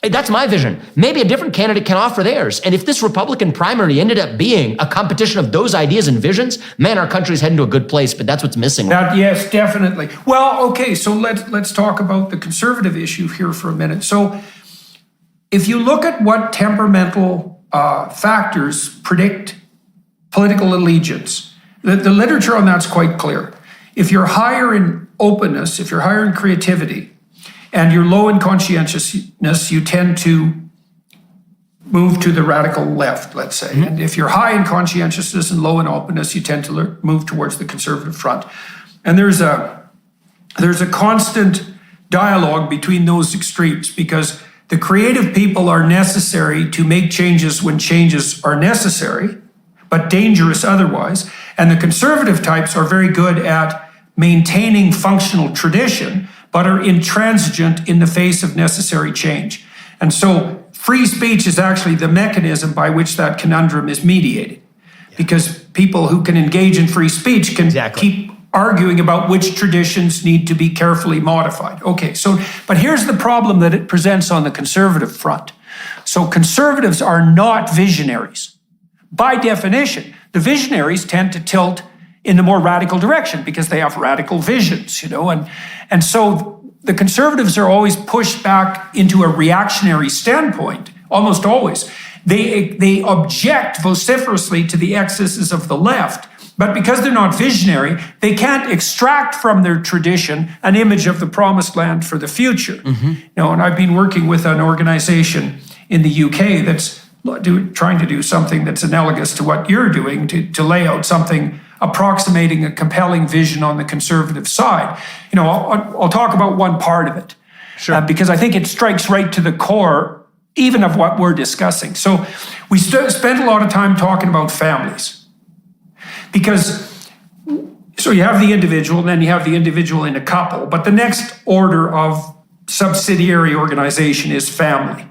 that's my vision. Maybe a different candidate can offer theirs. And if this Republican primary ended up being a competition of those ideas and visions, man, our country's heading to a good place, but that's what's missing. Yes, definitely. Well, okay, so let's talk about the conservative issue here for a minute. So if you look at what temperamental factors predict political allegiance, the literature on that's quite clear. If you're higher in openness, if you're higher in creativity, and you're low in conscientiousness, you tend to move to the radical left, let's say. Mm-hmm. And if you're high in conscientiousness and low in openness, you tend to move towards the conservative front. And there's a constant dialogue between those extremes because the creative people are necessary to make changes when changes are necessary, but dangerous otherwise. And the conservative types are very good at maintaining functional tradition, but are intransigent in the face of necessary change. And so free speech is actually the mechanism by which that conundrum is mediated. Because people who can engage in free speech can keep arguing about which traditions need to be carefully modified. Okay, but here's the problem that it presents on the conservative front. So conservatives are not visionaries. By definition, the visionaries tend to tilt in the more radical direction because they have radical visions, and so the conservatives are always pushed back into a reactionary standpoint, almost always. They object vociferously to the excesses of the left, but because they're not visionary, they can't extract from their tradition an image of the promised land for the future. And I've been working with an organization in the UK that's trying to do something that's analogous to what you're doing, to lay out something approximating a compelling vision on the conservative side. I'll talk about one part of it, because I think it strikes right to the core, even of what we're discussing. So we spent a lot of time talking about families, because you have the individual, and then you have the individual in a couple, but the next order of subsidiary organization is family.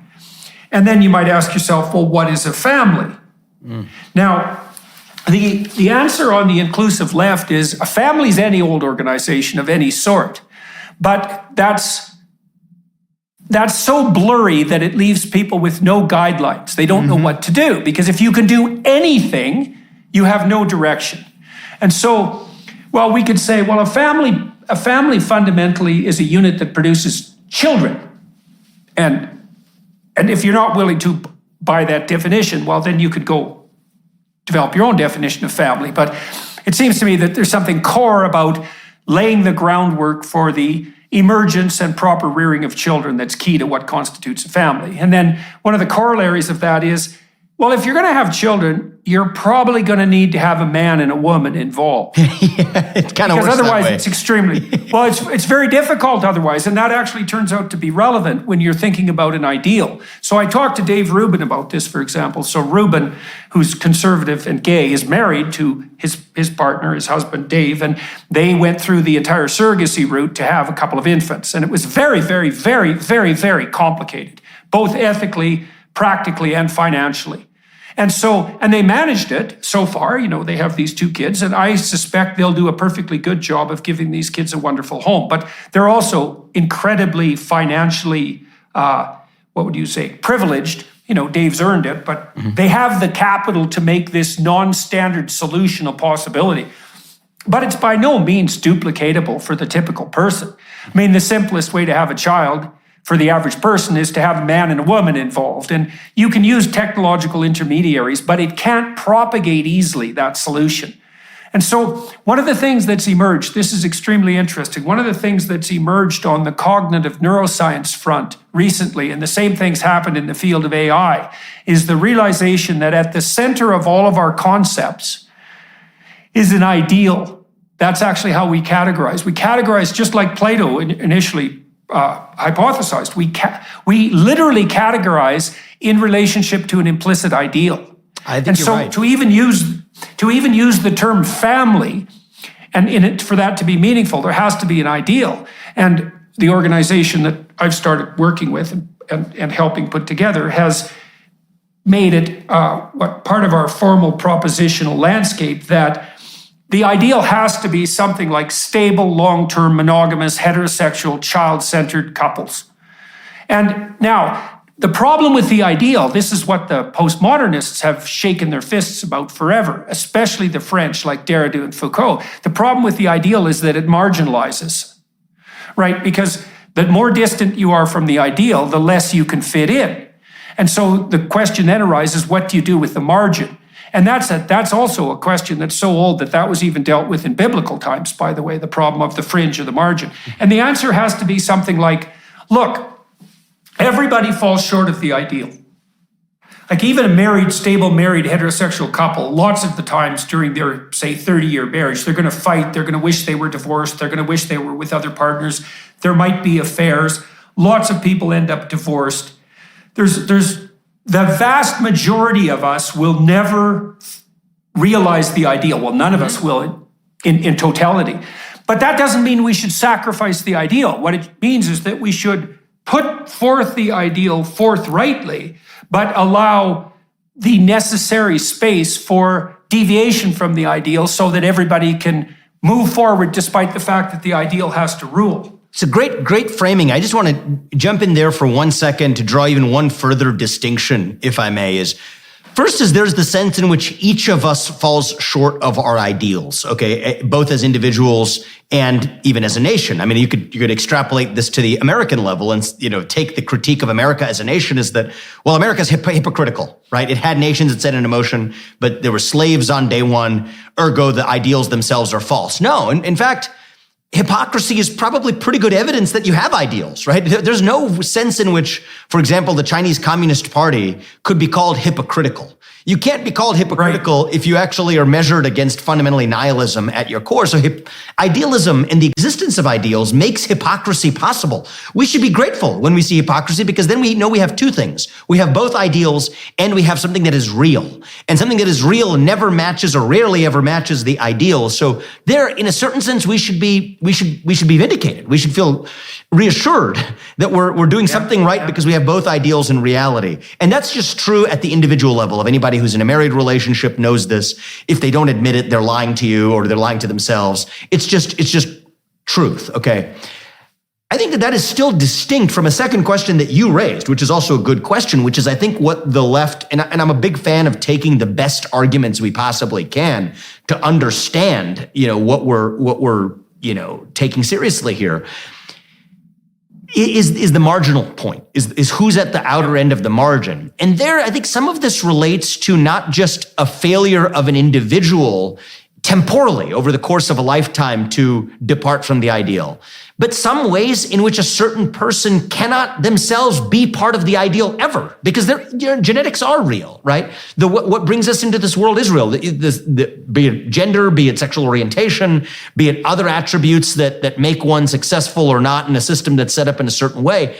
And then you might ask yourself, well, what is a family? Now, the answer on the inclusive left is a family is any old organization of any sort. But that's so blurry that it leaves people with no guidelines. They don't know what to do, because if you can do anything, you have no direction. And so, we could say, a family fundamentally is a unit that produces children. And if you're not willing to buy that definition, then you could go develop your own definition of family. But it seems to me that there's something core about laying the groundwork for the emergence and proper rearing of children that's key to what constitutes a family. And then one of the corollaries of that is, if you're going to have children, you're probably going to need to have a man and a woman involved. It kind of works because otherwise that way. It's extremely, it's very difficult otherwise. And that actually turns out to be relevant when you're thinking about an ideal. So I talked to Dave Rubin about this, for example. So Rubin, who's conservative and gay, is married to his partner, his husband, Dave, and they went through the entire surrogacy route to have a couple of infants. And it was very, very, very, very, very complicated, both ethically, practically, and financially. And they managed it so far. They have these 2 kids, and I suspect they'll do a perfectly good job of giving these kids a wonderful home. But they're also incredibly financially, privileged. Dave's earned it, but they have the capital to make this non-standard solution a possibility. But it's by no means duplicatable for the typical person. The simplest way to have a child for the average person is to have a man and a woman involved. And you can use technological intermediaries, but it can't propagate easily, that solution. And so one of the things that's emerged, this is extremely interesting, one of the things that's emerged on the cognitive neuroscience front recently, and the same things happened in the field of AI, is the realization that at the center of all of our concepts is an ideal. That's actually how we categorize. We categorize just like Plato initially hypothesized. We literally categorize in relationship to an implicit ideal. I think you're right. To even use the term family, and for that to be meaningful, there has to be an ideal. And the organization that I've started working with and helping put together has made it part of our formal propositional landscape that the ideal has to be something like stable, long-term, monogamous, heterosexual, child-centered couples. And now, the problem with the ideal, this is what the postmodernists have shaken their fists about forever, especially the French, like Derrida and Foucault. The problem with the ideal is that it marginalizes, right? Because the more distant you are from the ideal, the less you can fit in. And so the question then arises, what do you do with the margin? And that's also a question that's so old that was even dealt with in biblical times, by the way, the problem of the fringe or the margin. And the answer has to be something like, look, everybody falls short of the ideal. Like even a stable married heterosexual couple, lots of the times during their, say, 30-year marriage, they're going to fight, they're going to wish they were divorced, they're going to wish they were with other partners, there might be affairs, lots of people end up divorced. The vast majority of us will never realize the ideal. Well, none of us will in totality. But that doesn't mean we should sacrifice the ideal. What it means is that we should put forth the ideal forthrightly, but allow the necessary space for deviation from the ideal so that everybody can move forward despite the fact that the ideal has to rule. It's a great framing. I just want to jump in there for 1 second to draw even one further distinction, if I may, is first is there's the sense in which each of us falls short of our ideals, okay, both as individuals and even as a nation. I mean, you could extrapolate this to the American level and, take the critique of America as a nation is that, well, America's hypocritical, right? It had nations it set into motion, but there were slaves on day one, ergo the ideals themselves are false. No, in fact, hypocrisy is probably pretty good evidence that you have ideals, right? There's no sense in which, for example, the Chinese Communist Party could be called hypocritical. You can't be called hypocritical if you actually are measured against fundamentally nihilism at your core. So idealism and the existence of ideals makes hypocrisy possible. We should be grateful when we see hypocrisy because then we know we have two things. We have both ideals and we have something that is real. And something that is real never matches or rarely ever matches the ideal. So there, in a certain sense, we should be vindicated. We should feel reassured that we're doing something right because we have both ideals and reality. And that's just true at the individual level of anybody who's in a married relationship knows this. If they don't admit it, they're lying to you or they're lying to themselves. It's just truth, okay? I think that is still distinct from a second question that you raised, which is also a good question, which is I think what the left, and I'm a big fan of taking the best arguments we possibly can to understand, what we're taking seriously here. Is the marginal point, is who's at the outer end of the margin. And there, I think some of this relates to not just a failure of an individual temporally over the course of a lifetime to depart from the ideal, but some ways in which a certain person cannot themselves be part of the ideal ever, because genetics are real, right? What brings us into this world is real. Be it gender, be it sexual orientation, be it other attributes that make one successful or not in a system that's set up in a certain way.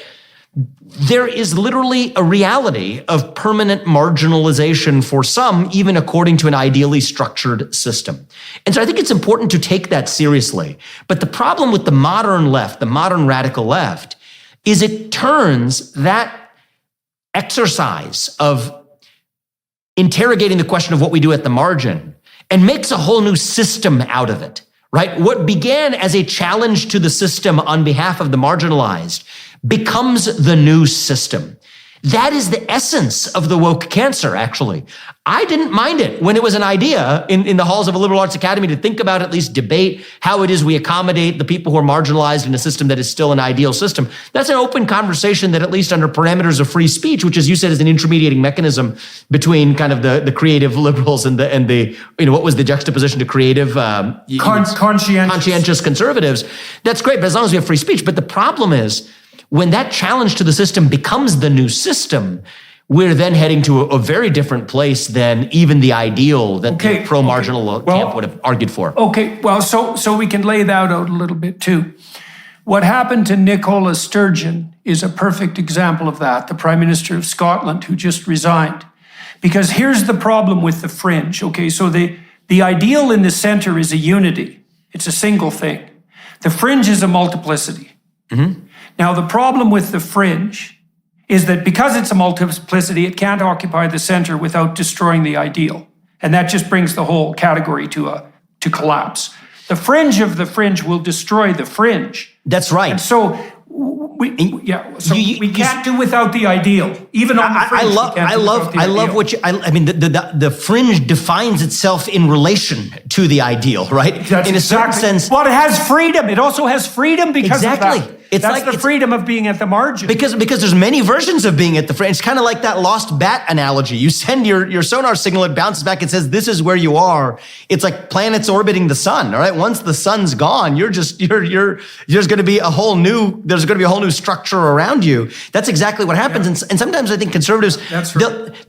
There is literally a reality of permanent marginalization for some, even according to an ideally structured system. And so I think it's important to take that seriously. But the problem with the modern left, the modern radical left, is it turns that exercise of interrogating the question of what we do at the margin and makes a whole new system out of it, right? What began as a challenge to the system on behalf of the marginalized becomes the new system. That is the essence of the woke cancer, actually. I didn't mind it when it was an idea in the halls of a liberal arts academy to think about, at least debate, how it is we accommodate the people who are marginalized in a system that is still an ideal system. That's an open conversation that, at least under parameters of free speech, which, as you said, is an intermediating mechanism between kind of the creative liberals and the what was the juxtaposition to creative conscientious conservatives. That's great, but as long as we have free speech. But the problem is, when that challenge to the system becomes the new system, we're then heading to a very different place than even the ideal that the pro-marginal camp would have argued for. Okay, well, so we can lay that out a little bit too. What happened to Nicola Sturgeon is a perfect example of that, the Prime Minister of Scotland who just resigned. Because here's the problem with the fringe. Okay, so the ideal in the center is a unity. It's a single thing. The fringe is a multiplicity. Mm-hmm. Now, the problem with the fringe is that because it's a multiplicity, it can't occupy the center without destroying the ideal. And that just brings the whole category to collapse. The fringe of the fringe will destroy the fringe. That's right. And so we can't do without the ideal, even on the fringe. I love what you. I mean, the fringe defines itself in relation to the ideal, right? That's in a certain sense. Well, it has freedom. It also has freedom because of that. That's the freedom of being at the margin. Because there's many versions of being at the fringe. It's kind of like that lost bat analogy. You send your sonar signal, it bounces back and says, this is where you are. It's like planets orbiting the sun, all right? Once the sun's gone, there's going to be a whole new structure around you. That's exactly what happens. Yeah. And sometimes I think conservatives,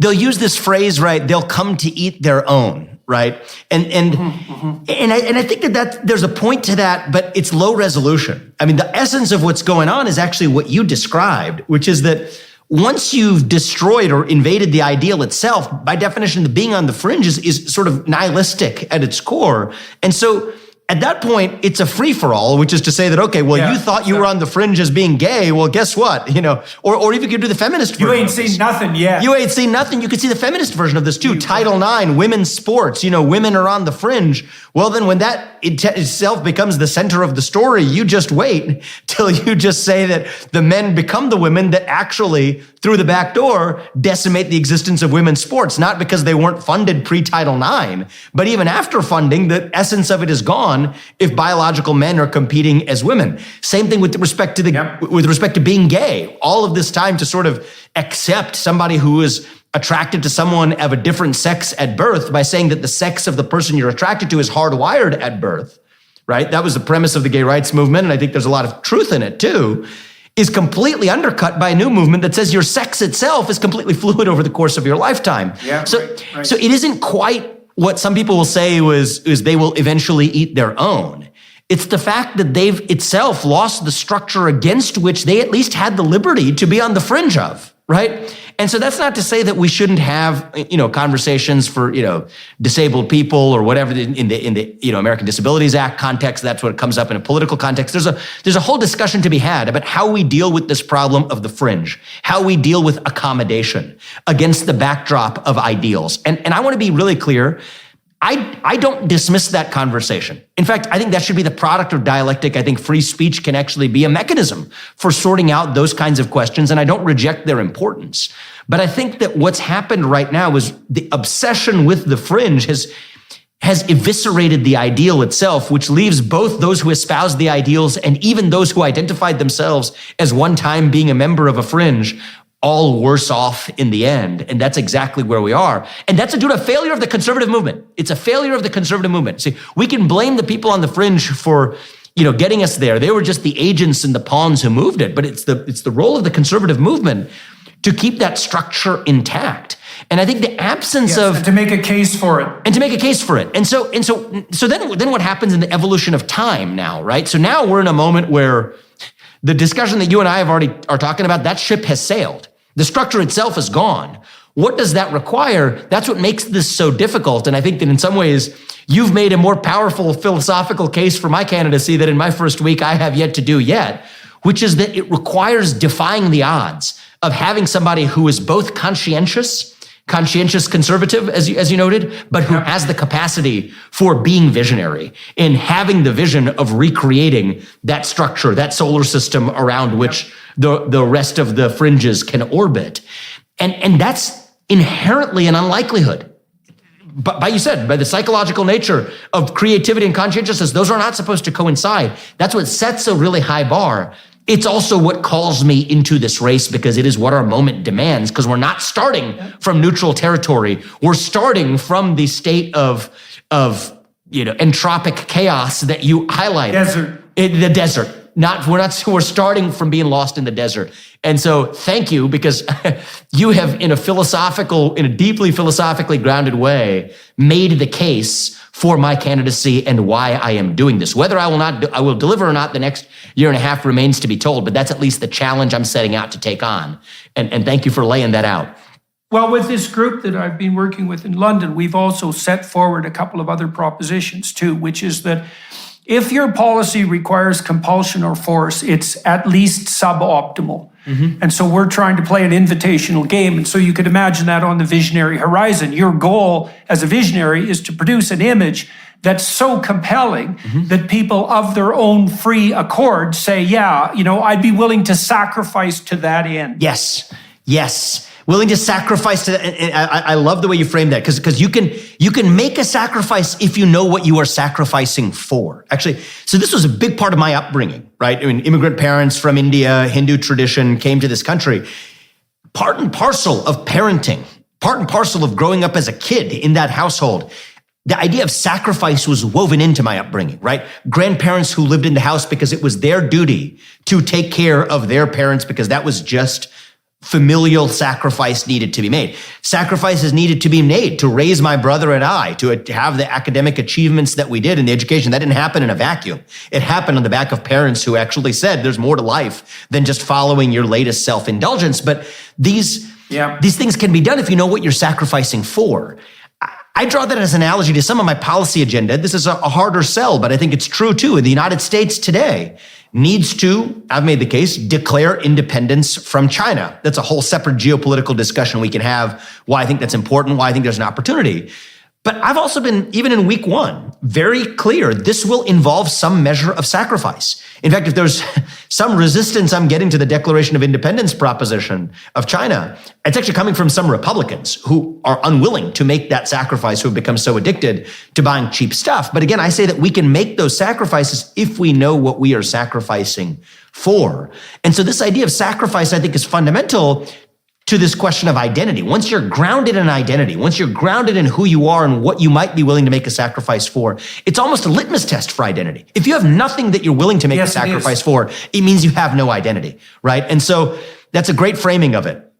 they'll use this phrase, right? They'll come to eat their own. Right. And I think that there's a point to that, but it's low resolution. I mean, the essence of what's going on is actually what you described, which is that once you've destroyed or invaded the ideal itself, by definition, the being on the fringe is sort of nihilistic at its core. And so at that point, it's a free-for-all, which is to say that, okay, well, you thought you were on the fringe as being gay. Well, guess what? Or even you could do the feminist version. You ain't seen nothing yet. You ain't seen nothing. You could see the feminist version of this too. Title IX, women's sports, women are on the fringe. Well, then when that itself becomes the center of the story, you just wait till you just say that the men become the women that actually, through the back door, decimate the existence of women's sports, not because they weren't funded pre-Title IX, but even after funding, the essence of it is gone if biological men are competing as women. Same thing with respect to with respect to being gay. All of this time to sort of accept somebody who is attracted to someone of a different sex at birth by saying that the sex of the person you're attracted to is hardwired at birth, right? That was the premise of the gay rights movement, and I think there's a lot of truth in it too, is completely undercut by a new movement that says your sex itself is completely fluid over the course of your lifetime. So it isn't quite what some people will say is they will eventually eat their own. It's the fact that they've itself lost the structure against which they at least had the liberty to be on the fringe of, right? And so that's not to say that we shouldn't have, conversations for, disabled people or whatever in the American Disabilities Act context. That's what comes up in a political context. There's a whole discussion to be had about how we deal with this problem of the fringe, how we deal with accommodation against the backdrop of ideals. And I want to be really clear. I don't dismiss that conversation. In fact, I think that should be the product of dialectic. I think free speech can actually be a mechanism for sorting out those kinds of questions, and I don't reject their importance. But I think that what's happened right now is the obsession with the fringe has eviscerated the ideal itself, which leaves both those who espouse the ideals and even those who identified themselves as one time being a member of a fringe all worse off in the end. And that's exactly where we are. And that's due to a failure of the conservative movement. It's a failure of the conservative movement. See, we can blame the people on the fringe for, getting us there. They were just the agents and the pawns who moved it. But it's the role of the conservative movement to keep that structure intact. And I think the absence of... And to make a case for it. And to make a case for it. And so then what happens in the evolution of time now, right? So now we're in a moment where the discussion that you and I are talking about, that ship has sailed. The structure itself is gone. What does that require? That's what makes this so difficult. And I think that in some ways, you've made a more powerful philosophical case for my candidacy that in my first week I have yet to do yet, which is that it requires defying the odds of having somebody who is both conscientious conservative, as you noted, but who has the capacity for being visionary in having the vision of recreating that structure, that solar system around which the rest of the fringes can orbit. And that's inherently an unlikelihood. But by the psychological nature of creativity and conscientiousness, those are not supposed to coincide. That's what sets a really high bar. It's also what calls me into this race because it is what our moment demands, because we're not starting from neutral territory. We're starting from the state of entropic chaos that you highlighted. The desert. We're starting from being lost in the desert. And so thank you, because you have in a deeply philosophically grounded way made the case for my candidacy and why I am doing this. Whether I will deliver or not the next year and a half remains to be told, but that's at least the challenge I'm setting out to take on. And thank you for laying that out. Well, with this group that I've been working with in London, we've also set forward a couple of other propositions too, which is that if your policy requires compulsion or force, it's at least suboptimal. And so we're trying to play an invitational game. And so you could imagine that on the visionary horizon. Your goal as a visionary is to produce an image that's so compelling that people of their own free accord say, I'd be willing to sacrifice to that end. Yes. Willing to sacrifice to that. And I love the way you frame that, because you can make a sacrifice if you know what you are sacrificing for. Actually, so this was a big part of my upbringing, right? I mean, immigrant parents from India, Hindu tradition, came to this country. Part and parcel of parenting, part and parcel of growing up as a kid in that household, the idea of sacrifice was woven into my upbringing, right? Grandparents who lived in the house because it was their duty to take care of their parents because that was just familial sacrifice needed to be made. Sacrifices needed to be made to raise my brother and I, to have the academic achievements that we did in the education. That didn't happen in a vacuum. It happened on the back of parents who actually said there's more to life than just following your latest self-indulgence. But these things can be done if you know what you're sacrificing for. I draw that as an analogy to some of my policy agenda. This is a harder sell, but I think it's true too. The United States today needs to, I've made the case, declare independence from China. That's a whole separate geopolitical discussion we can have, why I think that's important, why I think there's an opportunity. But I've also been, even in week one, very clear this will involve some measure of sacrifice. In fact, if there's some resistance I'm getting to the Declaration of Independence proposition of China, it's actually coming from some Republicans who are unwilling to make that sacrifice, who have become so addicted to buying cheap stuff. But again, I say that we can make those sacrifices if we know what we are sacrificing for. And so this idea of sacrifice, I think, is fundamental to this question of identity. Once you're grounded in identity, once you're grounded in who you are and what you might be willing to make a sacrifice for, it's almost a litmus test for identity. If you have nothing that you're willing to make a sacrifice for, it means you have no identity, right? And so that's a great framing of it.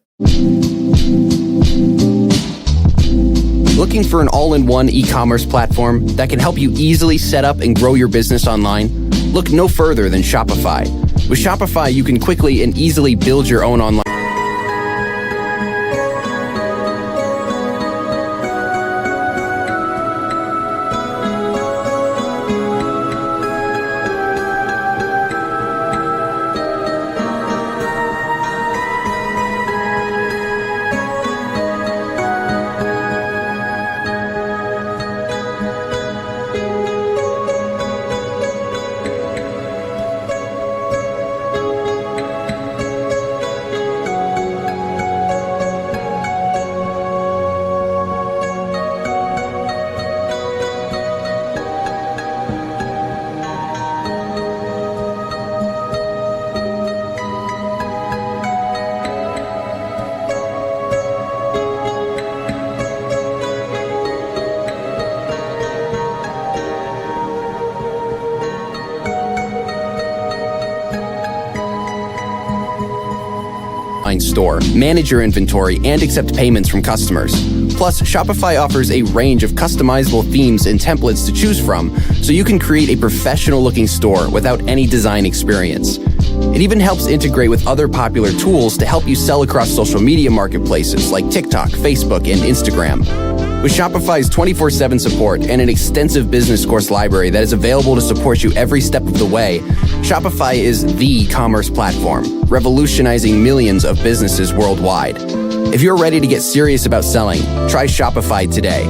Looking for an all-in-one e-commerce platform that can help you easily set up and grow your business online? Look no further than Shopify. With Shopify, you can quickly and easily build your own online store, manage your inventory, and accept payments from customers. Plus, Shopify offers a range of customizable themes and templates to choose from, so you can create a professional-looking store without any design experience. It even helps integrate with other popular tools to help you sell across social media marketplaces like TikTok, Facebook, and Instagram. With Shopify's 24/7 support and an extensive business course library that is available to support you every step of the way, Shopify is the commerce platform, revolutionizing millions of businesses worldwide. If you're ready to get serious about selling, try Shopify today.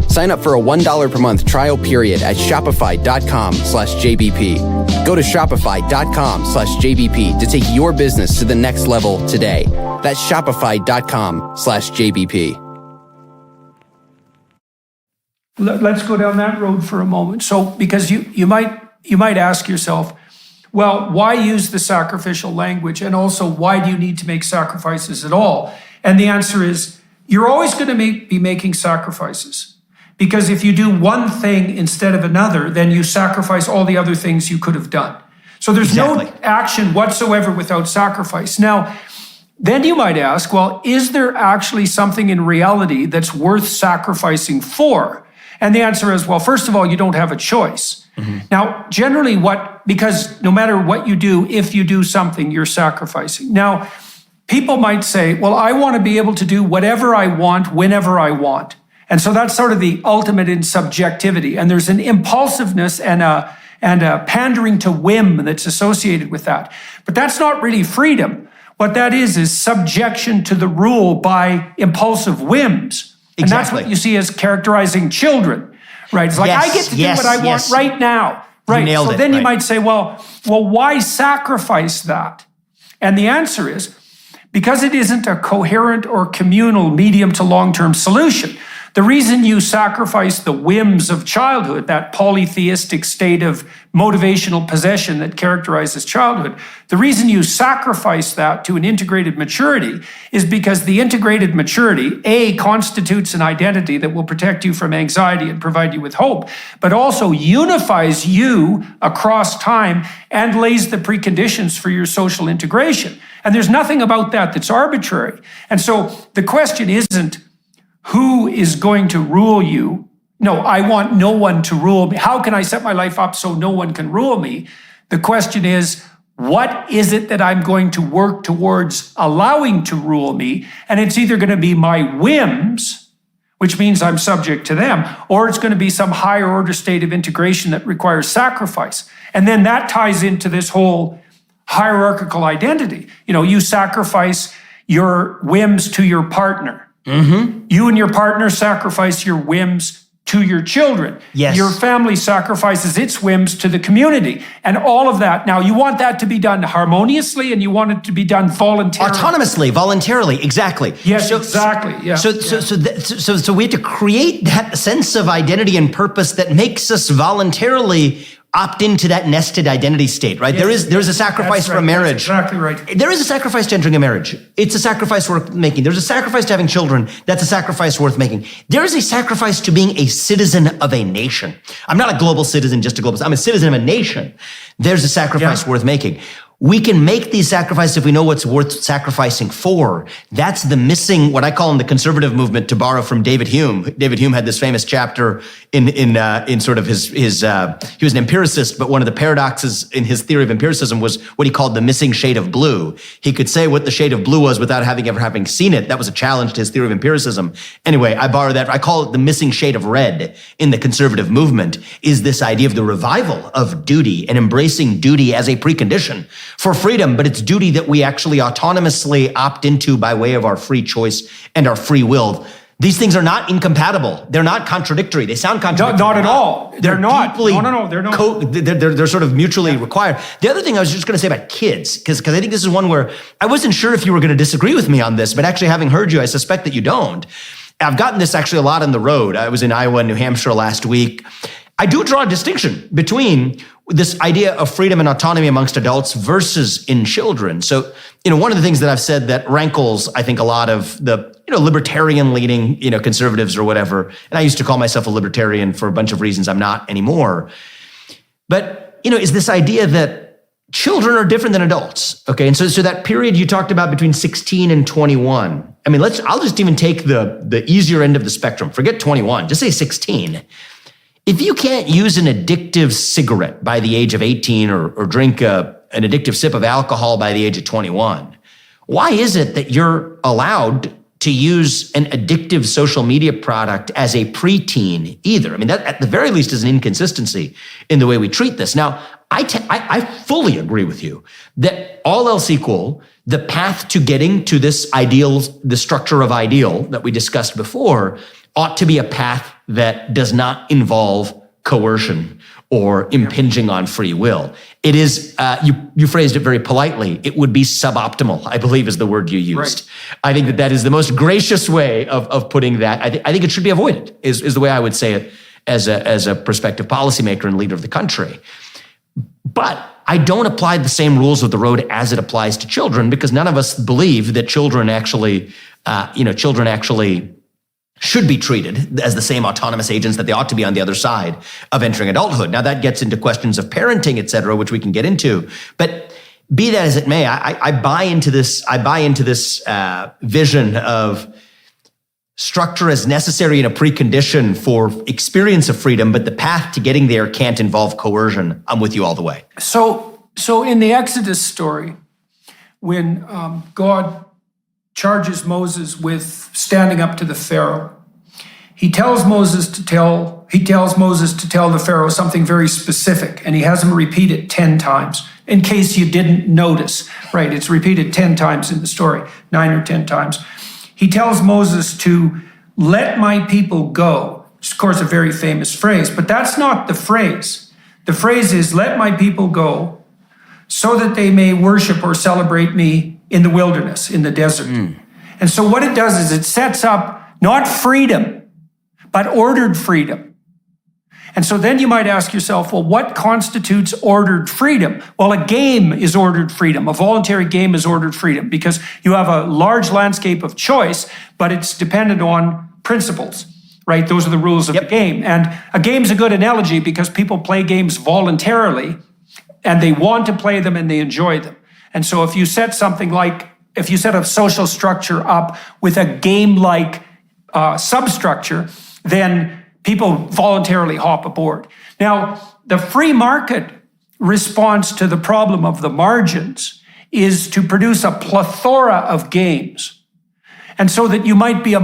Sign up for a $1 per month trial period at shopify.com/JBP. Go to shopify.com/JBP to take your business to the next level today. That's shopify.com/JBP. Let's go down that road for a moment. So, because you might ask yourself, well, why use the sacrificial language? And also, why do you need to make sacrifices at all? And the answer is, you're always going to be making sacrifices. Because if you do one thing instead of another, then you sacrifice all the other things you could have done. So there's no action whatsoever without sacrifice. Now, then you might ask, well, is there actually something in reality that's worth sacrificing for? And the answer is, well, first of all, you don't have a choice. Mm-hmm. Now, generally because no matter what you do, if you do something, you're sacrificing. Now, people might say, well, I want to be able to do whatever I want, whenever I want. And so that's sort of the ultimate in subjectivity. And there's an impulsiveness and a pandering to whim that's associated with that. But that's not really freedom. What that is subjection to the rule by impulsive whims. And that's what you see as characterizing children, right? It's like, I get to do what I want right now, right? So then you might say, well, why sacrifice that? And the answer is, because it isn't a coherent or communal medium to long-term solution. The reason you sacrifice the whims of childhood, that polytheistic state of motivational possession that characterizes childhood, the reason you sacrifice that to an integrated maturity is because the integrated maturity, A, constitutes an identity that will protect you from anxiety and provide you with hope, but also unifies you across time and lays the preconditions for your social integration. And there's nothing about that that's arbitrary. And so the question isn't, who is going to rule you? No, I want no one to rule me. How can I set my life up so no one can rule me? The question is, what is it that I'm going to work towards allowing to rule me? And it's either going to be my whims which means I'm subject to them, or it's going to be some higher order state of integration that requires sacrifice. And then that ties into this whole hierarchical identity. You sacrifice your whims to your partner. Mm-hmm. You and your partner sacrifice your whims to your children. Yes. Your family sacrifices its whims to the community, and all of that. Now, you want that to be done harmoniously, and you want it to be done voluntarily. Autonomously, voluntarily, exactly. Yes, exactly. Yeah. So we have to create that sense of identity and purpose that makes us voluntarily opt into that nested identity state, right? Yes, there is a sacrifice for a marriage. That's exactly right. There is a sacrifice to entering a marriage. It's a sacrifice worth making. There's a sacrifice to having children. That's a sacrifice worth making. There is a sacrifice to being a citizen of a nation. I'm not a global citizen, just a global. I'm a citizen of a nation. There's a sacrifice worth making. We can make these sacrifices if we know what's worth sacrificing for. That's the missing, what I call in the conservative movement, to borrow from David Hume. David Hume had this famous chapter in sort of his he was an empiricist, but one of the paradoxes in his theory of empiricism was what he called the missing shade of blue. He could say what the shade of blue was without ever having seen it. That was a challenge to his theory of empiricism. Anyway, I borrow that. I call it the missing shade of red in the conservative movement, is this idea of the revival of duty and embracing duty as a precondition for freedom, but it's duty that we actually autonomously opt into by way of our free choice and our free will. These things are not incompatible. They're not contradictory. They sound contradictory. Not at all. They're not. Deeply No, they're not. They're sort of mutually required. The other thing I was just going to say about kids, because I think this is one where I wasn't sure if you were going to disagree with me on this, but actually having heard you, I suspect that you don't. I've gotten this actually a lot on the road. I was in Iowa and New Hampshire last week. I do draw a distinction between this idea of freedom and autonomy amongst adults versus in children. So, one of the things that I've said that rankles, I think, a lot of the, libertarian leaning, conservatives or whatever. And I used to call myself a libertarian for a bunch of reasons. I'm not anymore. But, is this idea that children are different than adults. Okay. And so that period you talked about between 16 and 21. I mean, I'll just even take the easier end of the spectrum. Forget 21, just say 16. If you can't use an addictive cigarette by the age of 18 or drink an addictive sip of alcohol by the age of 21, why is it that you're allowed to use an addictive social media product as a preteen either? I mean, that at the very least is an inconsistency in the way we treat this. Now, I fully agree with you that all else equal, the path to getting to this ideal, the structure of ideal that we discussed before, ought to be a path that does not involve coercion or impinging on free will. It is, you phrased it very politely, it would be suboptimal, I believe is the word you used. Right. I think that is the most gracious way of putting that. I think it should be avoided, is the way I would say it as a prospective policymaker and leader of the country. But I don't apply the same rules of the road as it applies to children, because none of us believe that children actually should be treated as the same autonomous agents that they ought to be on the other side of entering adulthood. Now that gets into questions of parenting, et cetera, which we can get into. But be that as it may, I buy into this vision of structure as necessary and a precondition for experience of freedom, but the path to getting there can't involve coercion. I'm with you all the way. So in the Exodus story, when God charges Moses with standing up to the Pharaoh, he tells Moses to tell the Pharaoh something very specific, and he has him repeat it 10 times. In case you didn't notice, right? It's repeated 10 times in the story, 9 or 10 times. He tells Moses to let my people go. It's, of course, a very famous phrase, but that's not the phrase. The phrase is, let my people go so that they may worship or celebrate me in the wilderness, in the desert. And so what it does is it sets up not freedom, but ordered freedom. And so then you might ask yourself, well, what constitutes ordered freedom? Well, a game is ordered freedom. A voluntary game is ordered freedom because you have a large landscape of choice, but it's dependent on principles, right? Those are the rules of the game. And a game's a good analogy because people play games voluntarily and they want to play them and they enjoy them. And so if you set a social structure up with a game-like substructure, then people voluntarily hop aboard. Now, the free market response to the problem of the margins is to produce a plethora of games. And so that you might be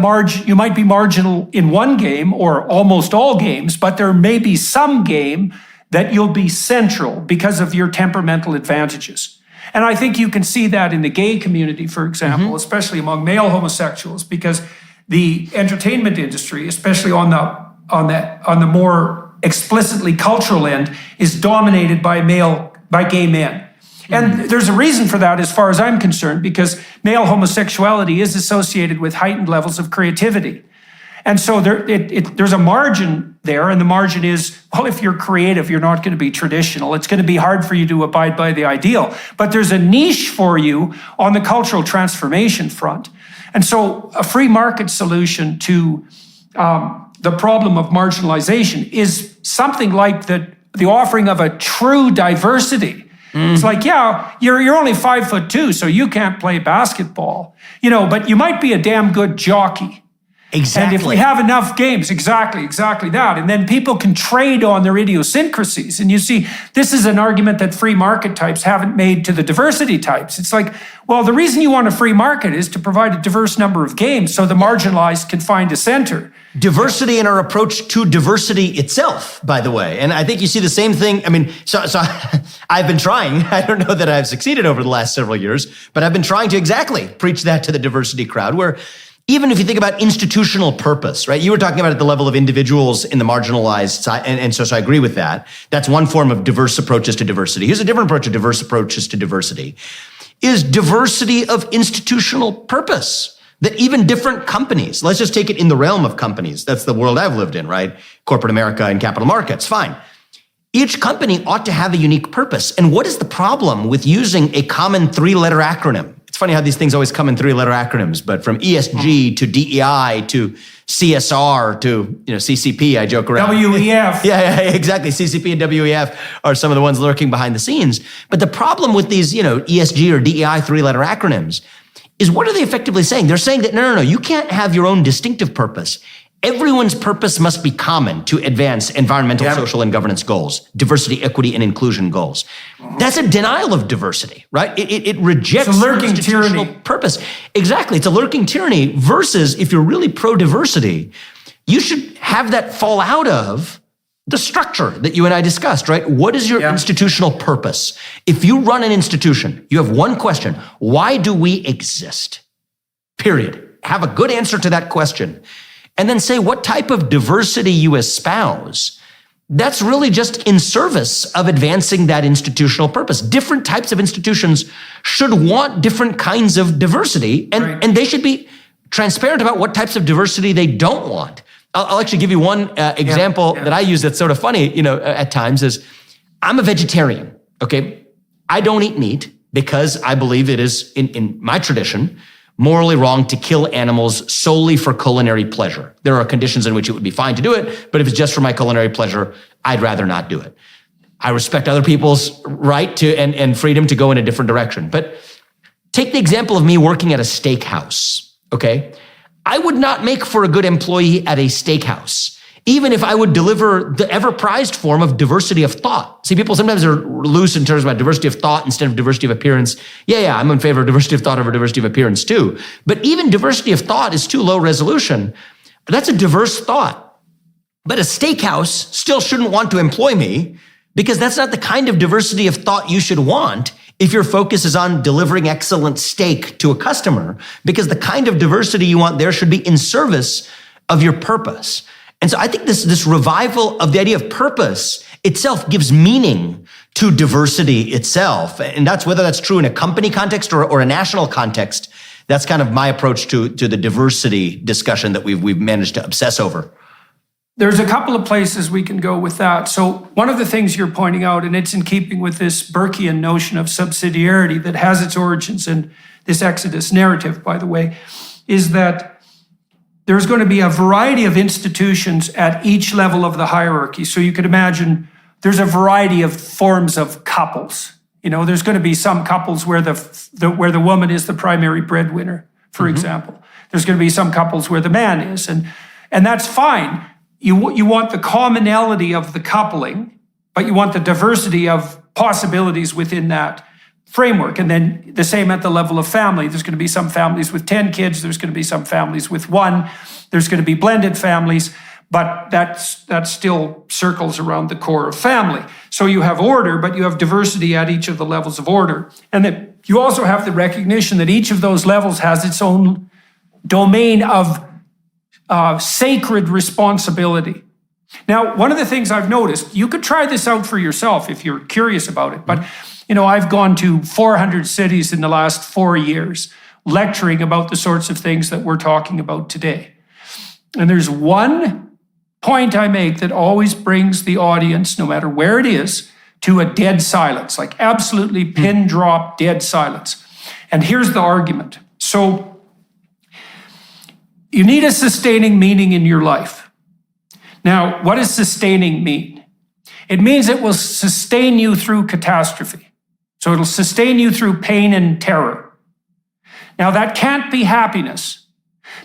marginal in one game or almost all games, but there may be some game that you'll be central because of your temperamental advantages. And I think you can see that in the gay community, for example, especially among male homosexuals, because the entertainment industry, especially on the more explicitly cultural end, is dominated by gay men. And there's a reason for that as far as I'm concerned, because male homosexuality is associated with heightened levels of creativity. And so there's a margin there, and the margin is, well, if you're creative, you're not going to be traditional. It's going to be hard for you to abide by the ideal. But there's a niche for you on the cultural transformation front. And so a free market solution to the problem of marginalization is something like the offering of a true diversity. It's like, yeah, you're only 5'2", so you can't play basketball, but you might be a damn good jockey. Exactly. And if we have enough games, exactly that. And then people can trade on their idiosyncrasies. And you see, this is an argument that free market types haven't made to the diversity types. It's like, well, the reason you want a free market is to provide a diverse number of games so the marginalized can find a center. Diversity in our approach to diversity itself, by the way. And I think you see the same thing. I mean, so I've been trying. I don't know that I've succeeded over the last several years, but I've been trying to exactly preach that to the diversity crowd, where even if you think about institutional purpose, right? You were talking about at the level of individuals in the marginalized side, and so I agree with that. That's one form of diverse approaches to diversity. Here's a different approach to diverse approaches to diversity, is diversity of institutional purpose. That even different companies, let's just take it in the realm of companies. That's the world I've lived in, right? Corporate America and capital markets, fine. Each company ought to have a unique purpose. And what is the problem with using a common 3-letter acronym? It's funny how these things always come in 3-letter acronyms, but from ESG to DEI to CSR to CCP, I joke around. WEF. Yeah, exactly. CCP and WEF are some of the ones lurking behind the scenes. But the problem with these, ESG or DEI 3-letter acronyms is, what are they effectively saying? They're saying that no, you can't have your own distinctive purpose. Everyone's purpose must be common to advance environmental, social, and governance goals, diversity, equity, and inclusion goals. That's a denial of diversity, right? It rejects it's a lurking institutional tyranny. Purpose. Exactly. It's a lurking tyranny versus, if you're really pro-diversity, you should have that fall out of the structure that you and I discussed, right? What is your institutional purpose? If you run an institution, you have one question: why do we exist? Period. Have a good answer to that question. And then say what type of diversity you espouse. That's really just in service of advancing that institutional purpose. Different types of institutions should want different kinds of diversity, and they should be transparent about what types of diversity they don't want. I'll actually give you one example that I use that's sort of funny, at times, is I'm a vegetarian, okay? I don't eat meat because I believe it is, in my tradition, morally wrong to kill animals solely for culinary pleasure. There are conditions in which it would be fine to do it, but if it's just for my culinary pleasure, I'd rather not do it. I respect other people's right to and freedom to go in a different direction. But take the example of me working at a steakhouse, okay? I would not make for a good employee at a steakhouse, even if I would deliver the ever-prized form of diversity of thought. See, people sometimes are loose in terms about diversity of thought instead of diversity of appearance. Yeah, I'm in favor of diversity of thought over diversity of appearance too. But even diversity of thought is too low resolution. That's a diverse thought. But a steakhouse still shouldn't want to employ me, because that's not the kind of diversity of thought you should want if your focus is on delivering excellent steak to a customer, because the kind of diversity you want there should be in service of your purpose. And so I think this revival of the idea of purpose itself gives meaning to diversity itself. And that's whether that's true in a company context or a national context. That's kind of my approach to the diversity discussion that we've managed to obsess over. There's a couple of places we can go with that. So one of the things you're pointing out, and it's in keeping with this Burkean notion of subsidiarity that has its origins in this Exodus narrative, by the way, is that there's going to be a variety of institutions at each level of the hierarchy. So you could imagine there's a variety of forms of couples. There's going to be some couples where the woman is the primary breadwinner, for example. There's going to be some couples where the man is, and that's fine. You want the commonality of the coupling, but you want the diversity of possibilities within that framework. And then the same at the level of family. There's going to be some families with 10 kids. There's going to be some families with 1. There's going to be blended families. But that still circles around the core of family. So you have order, but you have diversity at each of the levels of order. And that you also have the recognition that each of those levels has its own domain of sacred responsibility. Now, one of the things I've noticed, you could try this out for yourself if you're curious about it, but I've gone to 400 cities in the last 4 years, lecturing about the sorts of things that we're talking about today. And there's one point I make that always brings the audience, no matter where it is, to a dead silence, like absolutely pin drop dead silence. And here's the argument. So you need a sustaining meaning in your life. Now, what does sustaining mean? It means it will sustain you through catastrophe. So it'll sustain you through pain and terror. Now, that can't be happiness,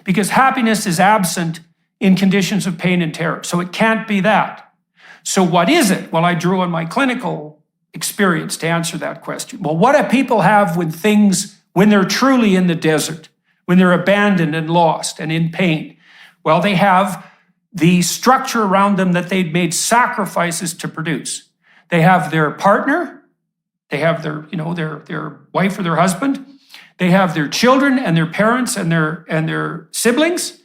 because happiness is absent in conditions of pain and terror. So it can't be that. So what is it? Well, I drew on my clinical experience to answer that question. Well, what do people have when they're truly in the desert, when they're abandoned and lost and in pain? Well, they have the structure around them that they'd made sacrifices to produce. They have their partner, they have their wife or their husband, they have their children and their parents and their siblings.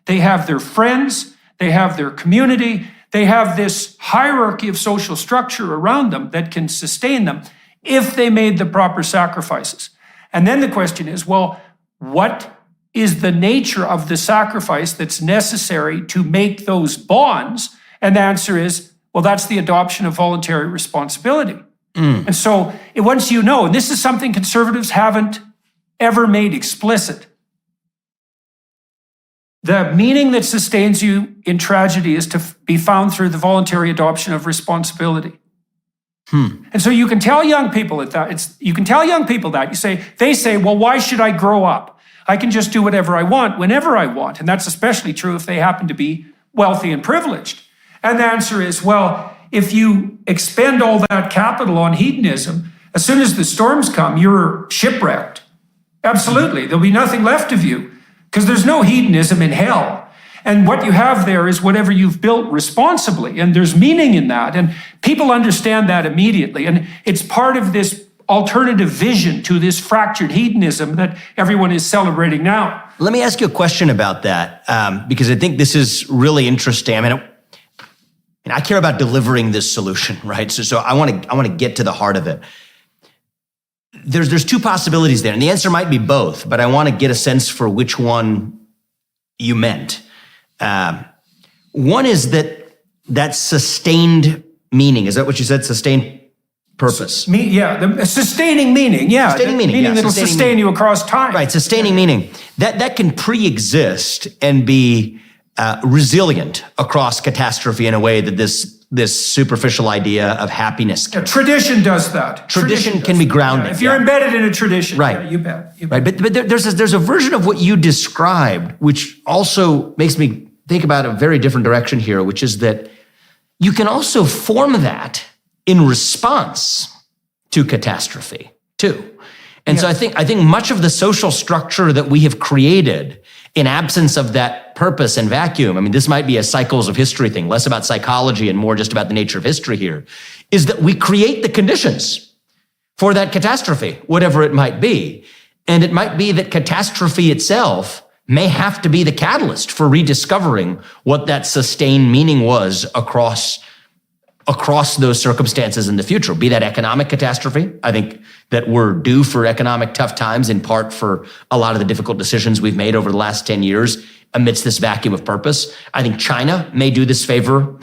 They have their friends, they have their community, they have this hierarchy of social structure around them that can sustain them if they made the proper sacrifices. And then the question is, well, what is the nature of the sacrifice that's necessary to make those bonds? And the answer is, well, that's the adoption of voluntary responsibility. And so once you know, and this is something conservatives haven't ever made explicit, the meaning that sustains you in tragedy is to be found through the voluntary adoption of responsibility. And so you can tell young people that. They say, well, why should I grow up? I can just do whatever I want, whenever I want. And that's especially true if they happen to be wealthy and privileged. And the answer is, well, if you expend all that capital on hedonism, as soon as the storms come, you're shipwrecked. Absolutely. There'll be nothing left of you, because there's no hedonism in hell. And what you have there is whatever you've built responsibly, and there's meaning in that. And people understand that immediately. And it's part of this alternative vision to this fractured hedonism that everyone is celebrating now. Let me ask you a question about that, because I think this is really interesting. I mean, I care about delivering this solution, right? So I want to get to the heart of it. There's 2 possibilities there, and the answer might be both, but I want to get a sense for which one you meant. One is that sustained meaning. Is that what you said? Sustained purpose. The sustaining meaning. Yeah, sustaining meaning. Meaning that'll sustain you across time. Right, sustaining meaning. That can pre-exist and be resilient across catastrophe in a way that this superficial idea of happiness can. Tradition does that. Tradition can be grounded. If you're embedded in a tradition, right. You bet. Right, but there's a version of what you described, which also makes me think about a very different direction here, which is that you can also form that in response to catastrophe too. And so I think much of the social structure that we have created in absence of that purpose and vacuum, I mean, this might be a cycles of history thing, less about psychology and more just about the nature of history here, is that we create the conditions for that catastrophe, whatever it might be. And it might be that catastrophe itself may have to be the catalyst for rediscovering what that sustained meaning was across those circumstances in the future, be that economic catastrophe. I think that we're due for economic tough times, in part for a lot of the difficult decisions we've made over the last 10 years amidst this vacuum of purpose. I think China may do this favor,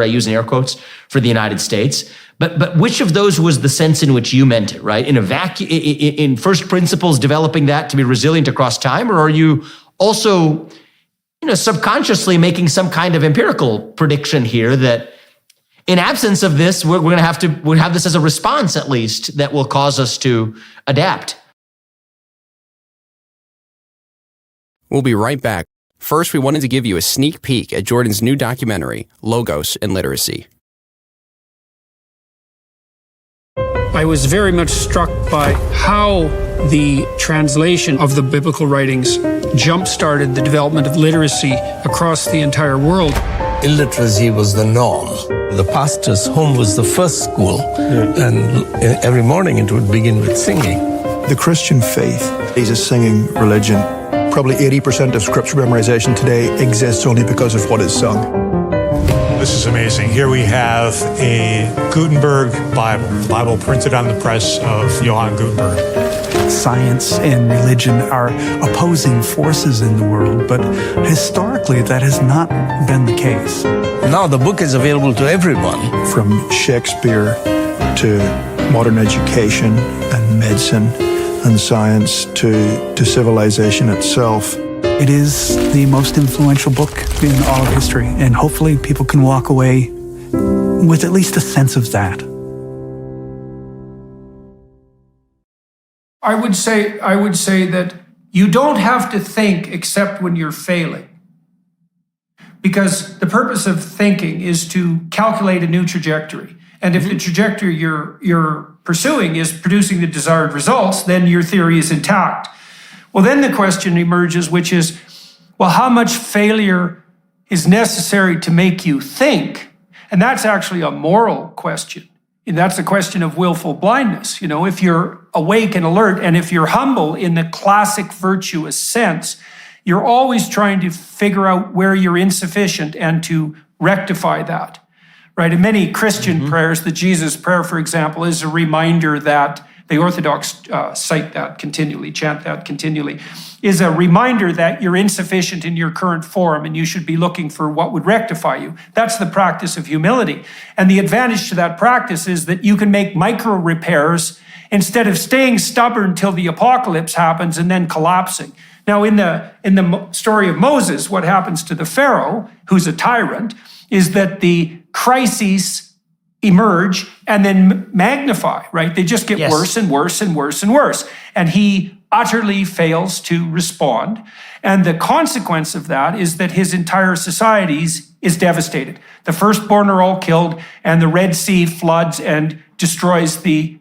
I use in air quotes, for the United States. But which of those was the sense in which you meant it, right? In a vacuum, in first principles, developing that to be resilient across time, or are you also, subconsciously making some kind of empirical prediction here that in absence of this, we'll have this as a response, at least, that will cause us to adapt? We'll be right back. First, we wanted to give you a sneak peek at Jordan's new documentary, Logos and Literacy. I was very much struck by how the translation of the biblical writings jump-started the development of literacy across the entire world. Illiteracy was the norm. The pastor's home was the first school, and every morning it would begin with singing. The Christian faith is a singing religion. Probably 80% of scripture memorization today exists only because of what is sung. This is amazing. Here we have a Gutenberg Bible printed on the press of Johann Gutenberg. Science and religion are opposing forces in the world, but historically that has not been the case. Now the book is available to everyone. From Shakespeare to modern education and medicine and science to civilization itself. It is the most influential book in all of history, and hopefully people can walk away with at least a sense of that. I would say that you don't have to think except when you're failing. Because the purpose of thinking is to calculate a new trajectory. And if the trajectory you're pursuing is producing the desired results, then your theory is intact. Well, then the question emerges, which is, well, how much failure is necessary to make you think? And that's actually a moral question. And that's a question of willful blindness. You know, if you're awake and alert, and if you're humble in the classic virtuous sense, you're always trying to figure out where you're insufficient and to rectify that, right? In many Christian prayers, the Jesus prayer, for example, is a reminder that the Orthodox cite that continually, chant that continually, is a reminder that you're insufficient in your current form and you should be looking for what would rectify you. That's the practice of humility. And the advantage to that practice is that you can make micro repairs instead of staying stubborn till the apocalypse happens and then collapsing. Now, in the story of Moses, what happens to the Pharaoh, who's a tyrant, is that the crises emerge and then magnify, right? They just get worse and worse and worse and worse. And he utterly fails to respond. And the consequence of that is that his entire society is devastated. The firstborn are all killed, and the Red Sea floods and destroys the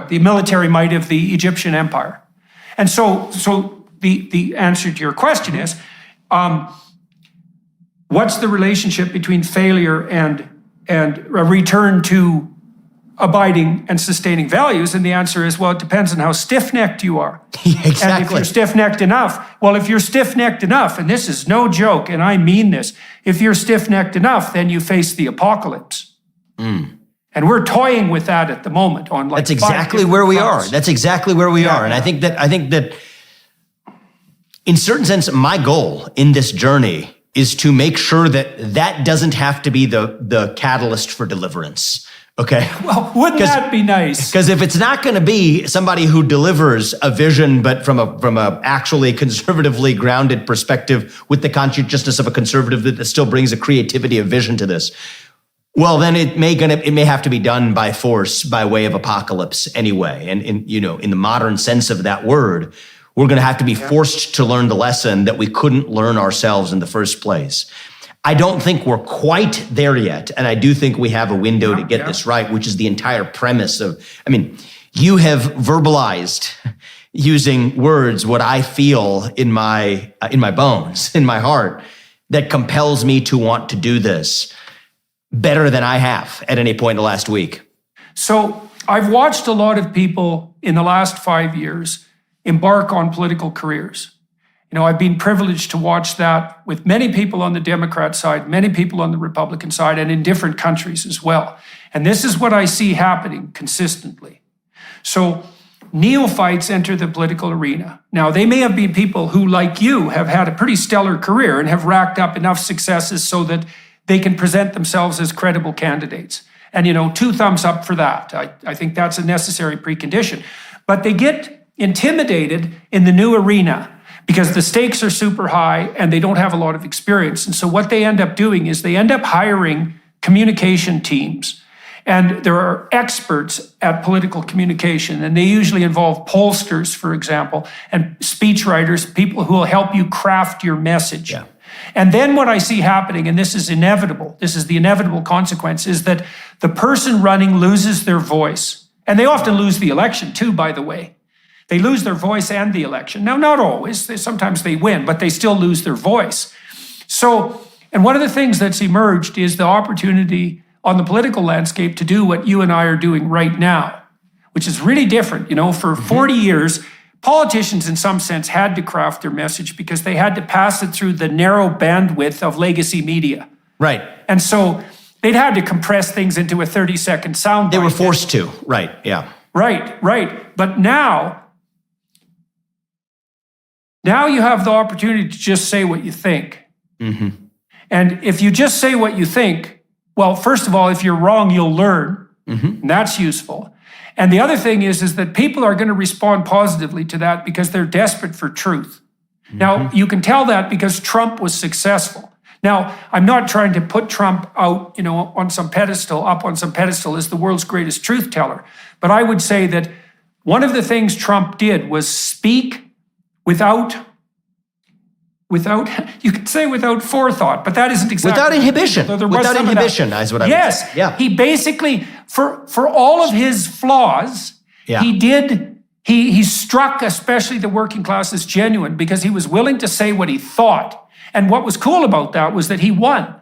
the military might of the Egyptian Empire. And so the answer to your question is, what's the relationship between failure and a return to abiding and sustaining values? And the answer is, well, it depends on how stiff-necked you are. Exactly. And if you're stiff-necked enough, and this is no joke, and I mean this, if you're stiff-necked enough, then you face the apocalypse. And we're toying with that at the moment on That's exactly where we are. That's exactly where we are. And I think that in certain sense, my goal in this journey is to make sure that that doesn't have to be the catalyst for deliverance. Okay. Well, wouldn't that be nice? Because if it's not going to be somebody who delivers a vision, but from a actually conservatively grounded perspective with the conscientiousness of a conservative that still brings a creativity of vision to this, well, then it may have to be done by force, by way of apocalypse anyway. And in the modern sense of that word, we're going to have to be forced to learn the lesson that we couldn't learn ourselves in the first place. I don't think we're quite there yet. And I do think we have a window to get this right, which is the entire premise of, you have verbalized using words what I feel in my bones, in my heart, that compels me to want to do this better than I have at any point in the last week. So I've watched a lot of people in the last 5 years embark on political careers. I've been privileged to watch that with many people on the Democrat side, many people on the Republican side, and in different countries as well. And this is what I see happening consistently. So neophytes enter the political arena. Now, they may have been people who, like you, have had a pretty stellar career and have racked up enough successes so that they can present themselves as credible candidates. And, 2 thumbs up for that. I think that's a necessary precondition. But they get intimidated in the new arena because the stakes are super high and they don't have a lot of experience. And so what they end up doing is they end up hiring communication teams. And there are experts at political communication, and they usually involve pollsters, for example, and speechwriters, people who will help you craft your message. Yeah. And then what I see happening, and this is inevitable, this is the inevitable consequence, is that the person running loses their voice. And they often lose the election too, by the way. They lose their voice and the election. Now, not always. Sometimes they win, but they still lose their voice. So, and one of the things that's emerged is the opportunity on the political landscape to do what you and I are doing right now, which is really different. For 40 years, politicians in some sense had to craft their message because they had to pass it through the narrow bandwidth of legacy media. Right. And so they'd had to compress things into a 30-second soundbite. They were forced to. Right. Yeah. Right. But now you have the opportunity to just say what you think. Mm-hmm. And if you just say what you think, well, first of all, if you're wrong, you'll learn. Mm-hmm. And that's useful. And the other thing is that people are going to respond positively to that because they're desperate for truth. Mm-hmm. Now, you can tell that because Trump was successful. Now, I'm not trying to put Trump out, on some pedestal as the world's greatest truth teller. But I would say that one of the things Trump did was speak without, you could say without forethought, but that isn't exactly. Without inhibition. Without inhibition is what I would say. Yes. Yeah. He basically, for all of his flaws, Yeah. he struck especially the working class as genuine because he was willing to say what he thought. And what was cool about that was that he won.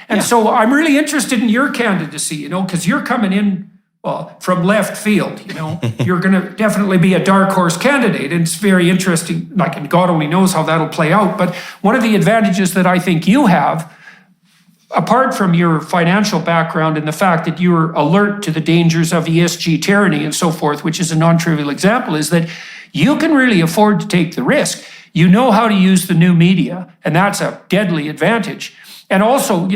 And so I'm really interested in your candidacy, because you're coming in, from left field, you're going to definitely be a dark horse candidate. And it's very interesting, and God only knows how that'll play out. But one of the advantages that I think you have, apart from your financial background and the fact that you're alert to the dangers of ESG tyranny and so forth, which is a non-trivial example, is that you can really afford to take the risk. You know how to use the new media, and that's a deadly advantage. And also,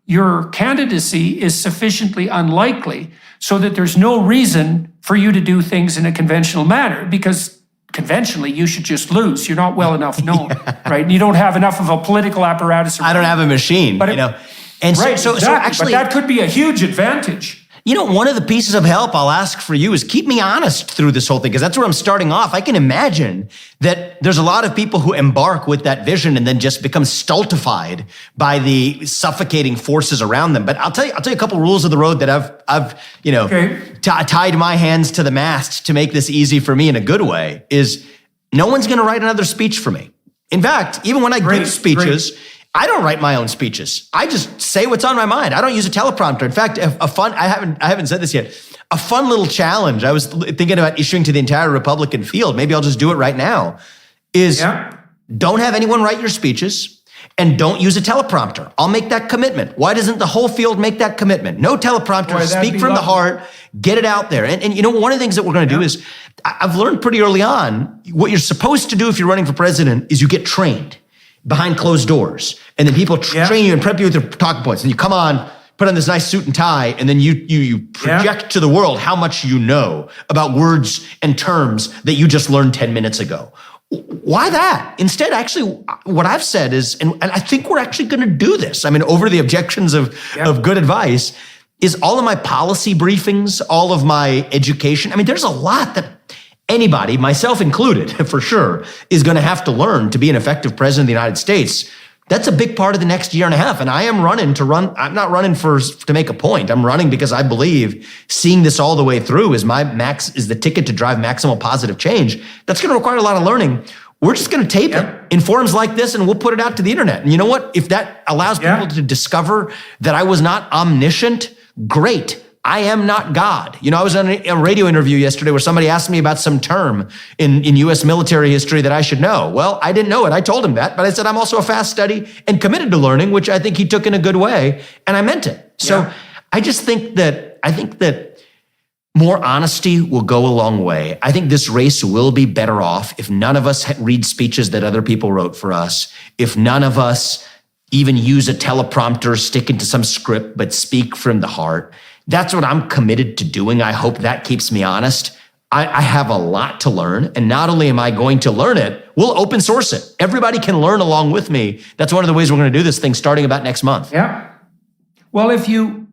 your candidacy is sufficiently unlikely so that there's no reason for you to do things in a conventional manner, because conventionally you should just lose. You're not well enough known, right? And you don't have enough of a political apparatus. I don't have a machine, but And right, so exactly. actually, but that could be a huge advantage. one of the pieces of help I'll ask for you is keep me honest through this whole thing, because that's where I'm starting off. I can imagine that there's a lot of people who embark with that vision and then just become stultified by the suffocating forces around them. But I'll tell you a couple rules of the road that I've tied my hands to the mast to make this easy for me in a good way. Is no one's going to write another speech for me. In fact, even when I give speeches. I don't write my own speeches. I just say what's on my mind. I don't use a teleprompter. In fact, I haven't said this yet. A fun little challenge I was thinking about issuing to the entire Republican field, maybe I'll just do it right now, is don't have anyone write your speeches and don't use a teleprompter. I'll make that commitment. Why doesn't the whole field make that commitment? No teleprompter, speak from the heart, get it out there. And one of the things that we're going to do is, I've learned pretty early on, what you're supposed to do if you're running for president is you get trained behind closed doors. And then people train you and prep you with their talking points. And you come on, put on this nice suit and tie, and then you project to the world how much you know about words and terms that you just learned 10 minutes ago. Why that? Instead, actually, what I've said is, and I think we're actually going to do this, over the objections of good advice, is all of my policy briefings, all of my education. There's a lot that anybody, myself included, for sure, is going to have to learn to be an effective president of the United States. That's a big part of the next year and a half. And I am I'm not running to make a point. I'm running because I believe seeing this all the way through is the ticket to drive maximal positive change. That's going to require a lot of learning. We're just going to tape it in forums like this, and we'll put it out to the internet. And you know what? If that allows people to discover that I was not omniscient, great. I am not God. I was on a radio interview yesterday where somebody asked me about some term in U.S. military history that I should know. Well, I didn't know it. I told him that, but I said I'm also a fast study and committed to learning, which I think he took in a good way, and I meant it. So I just think that more honesty will go a long way. I think this race will be better off if none of us read speeches that other people wrote for us, if none of us even use a teleprompter, stick into some script, but speak from the heart. That's what I'm committed to doing. I hope that keeps me honest. I have a lot to learn, and not only am I going to learn it, we'll open source it. Everybody can learn along with me. That's one of the ways we're going to do this thing starting about next month. Yeah. Well, if you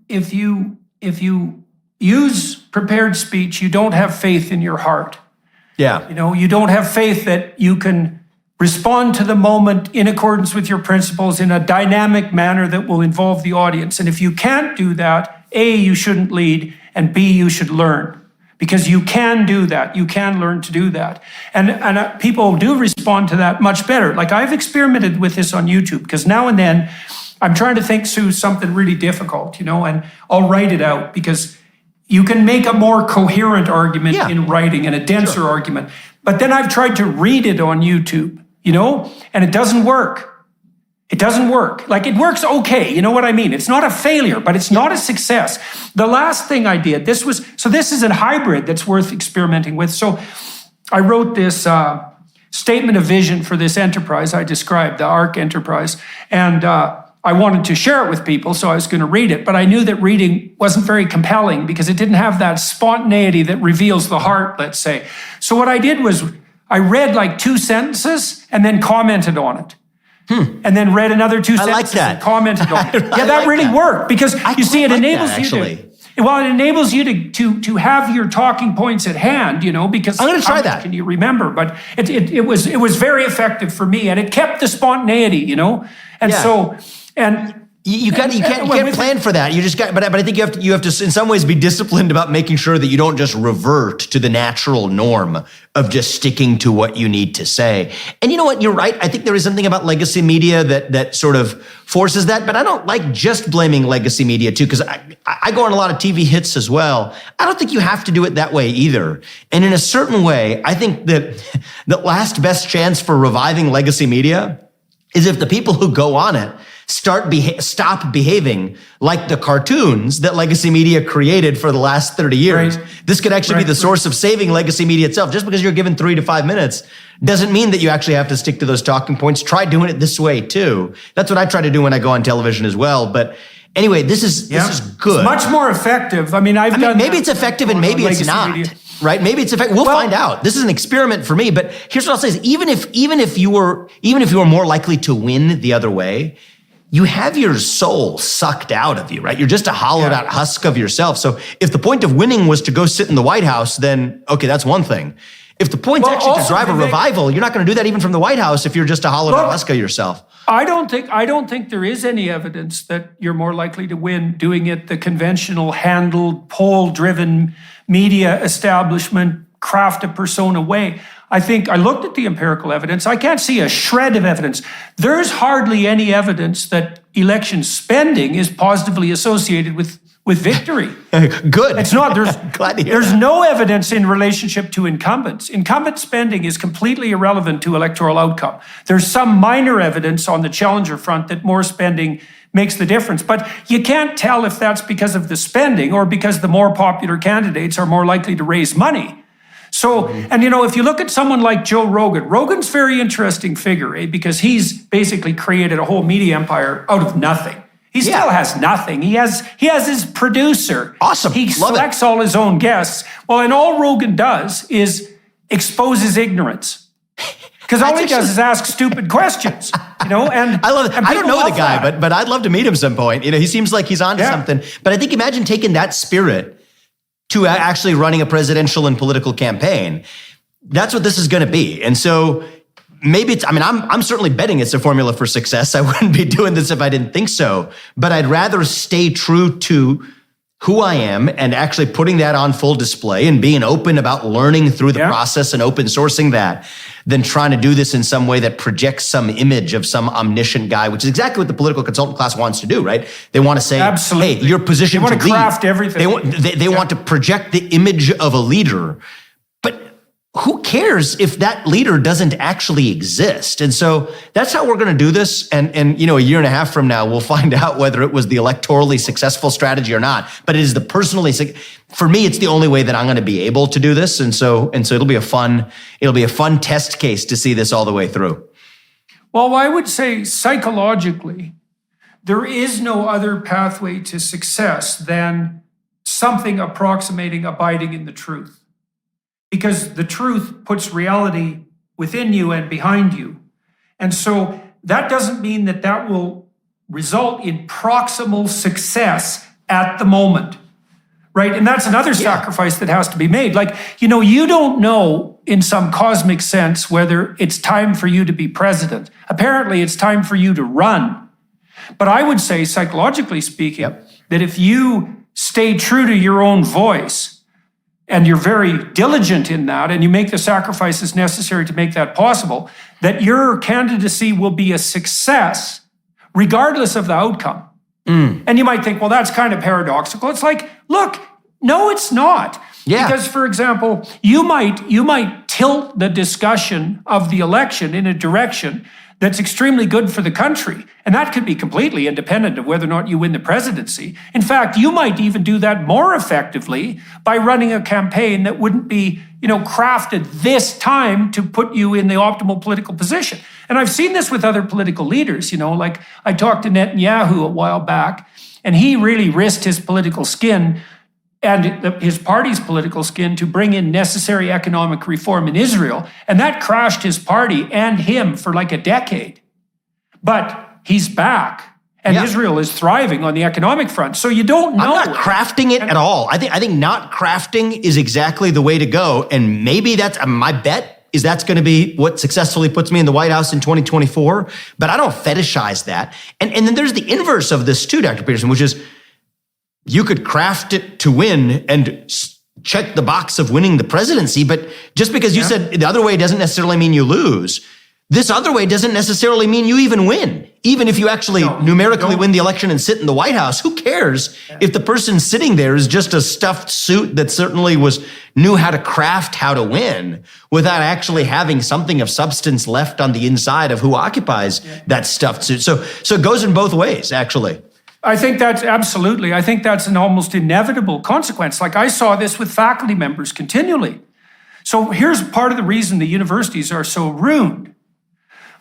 use prepared speech, you don't have faith in your heart. Yeah. You don't have faith that you can respond to the moment in accordance with your principles in a dynamic manner that will involve the audience. And if you can't do that, A, you shouldn't lead, and B, you should learn. Because you can do that. You can learn to do that. And people do respond to that much better. Like, I've experimented with this on YouTube, because now and then I'm trying to think through something really difficult, and I'll write it out, because you can make a more coherent argument in writing and a denser argument. But then I've tried to read it on YouTube, and it doesn't work. It doesn't work. Like, it works okay. You know what I mean? It's not a failure, but it's not a success. The last thing I did, this is a hybrid that's worth experimenting with. So I wrote this statement of vision for this enterprise I described, the ARC enterprise, and I wanted to share it with people, so I was going to read it, but I knew that reading wasn't very compelling because it didn't have that spontaneity that reveals the heart, let's say. So what I did was I read like 2 sentences and then commented on it. And then read another 2 sentences and commented on it. That really worked, because it enables it enables you to have your talking points at hand, because I'm going to try that. Can you remember? But it was very effective for me, and it kept the spontaneity, and so. And you can't plan for that. You just got, but I think you have to in some ways be disciplined about making sure that you don't just revert to the natural norm of just sticking to what you need to say. And you know what? You're right. I think there is something about legacy media that sort of forces that, but I don't like just blaming legacy media too, because I go on a lot of TV hits as well. I don't think you have to do it that way either. And in a certain way, I think that the last best chance for reviving legacy media is if the people who go on it stop behaving like the cartoons that legacy media created for the last 30 years. Right. This could actually be the source of saving legacy media itself. Just because you're given 3 to 5 minutes doesn't mean that you actually have to stick to those talking points. Try doing it this way too. That's what I try to do when I go on television as well. But anyway, this is good. It's much more effective. Maybe it's effective and maybe it's not. Media. Right? Maybe it's effective. We'll find out. This is an experiment for me. But here's what I'll say: is even if you were more likely to win the other way, you have your soul sucked out of you, right? You're just a hollowed out husk of yourself. So if the point of winning was to go sit in the White House, then okay, that's one thing. If the point's actually to drive a revival, you're not going to do that even from the White House if you're just a hollowed out husk of yourself. I don't think there is any evidence that you're more likely to win doing it the conventional, handled, poll-driven media establishment, craft a persona way. I think I looked at the empirical evidence. I can't see a shred of evidence. There's hardly any evidence that election spending is positively associated with victory. Good. It's not. Glad to hear there's that. no evidence in relationship to incumbents. Incumbent spending is completely irrelevant to electoral outcome. There's some minor evidence on the challenger front that more spending makes the difference. But you can't tell if that's because of the spending or because the more popular candidates are more likely to raise money. So, and if you look at someone like Joe Rogan's a very interesting figure, because he's basically created a whole media empire out of nothing. He still has nothing. He has his producer. Awesome. He selects all his own guests. Well, and all Rogan does is expose his ignorance. Because all he does is ask stupid questions, and I love it. I don't know the guy, but I'd love to meet him some point. He seems like he's onto something. But I think imagine taking that spirit to actually running a presidential and political campaign. That's what this is going to be. And so maybe I'm certainly betting it's a formula for success. I wouldn't be doing this if I didn't think so, but I'd rather stay true to who I am and actually putting that on full display and being open about learning through the process and open sourcing that than trying to do this in some way that projects some image of some omniscient guy, which is exactly what the political consultant class wants to do, right? They want to say, Absolutely. hey, your position They want to lead. craft everything. They want to project the image of a leader. But who cares if that leader doesn't actually exist? And so that's how we're going to do this. And a year and a half from now, we'll find out whether it was the electorally successful strategy or not. But it is the for me, it's the only way that I'm going to be able to do this. And so it'll be a fun test case to see this all the way through. Well, I would say psychologically, there is no other pathway to success than something approximating abiding in the truth. Because the truth puts reality within you and behind you. And so that doesn't mean that will result in proximal success at the moment, right? And that's another sacrifice that has to be made. Like, you don't know in some cosmic sense whether it's time for you to be president. Apparently, it's time for you to run. But I would say, psychologically speaking, that if you stay true to your own voice, and you're very diligent in that, and you make the sacrifices necessary to make that possible, that your candidacy will be a success regardless of the outcome. And you might think, well, that's kind of paradoxical. It's like, look, no, it's not. Yeah. Because, for example, you might tilt the discussion of the election in a direction that's extremely good for the country. And that could be completely independent of whether or not you win the presidency. In fact, you might even do that more effectively by running a campaign that wouldn't be, crafted this time to put you in the optimal political position. And I've seen this with other political leaders, like I talked to Netanyahu a while back, and he really risked his political skin and his party's political skin to bring in necessary economic reform in Israel. And that crashed his party and him for like a decade. But he's back. And Israel is thriving on the economic front. So you don't know. I'm not crafting it at all. I think not crafting is exactly the way to go. And maybe that's my bet is that's going to be what successfully puts me in the White House in 2024. But I don't fetishize that. And then there's the inverse of this too, Dr. Peterson, which is you could craft it to win and check the box of winning the presidency. But just because you said the other way doesn't necessarily mean you lose. This other way doesn't necessarily mean you even win. Even if you actually numerically win the election and sit in the White House, who cares if the person sitting there is just a stuffed suit that certainly knew how to craft how to win without actually having something of substance left on the inside of who occupies that stuffed suit. So it goes in both ways, actually. I think that's an almost inevitable consequence. Like I saw this with faculty members continually. So here's part of the reason the universities are so ruined.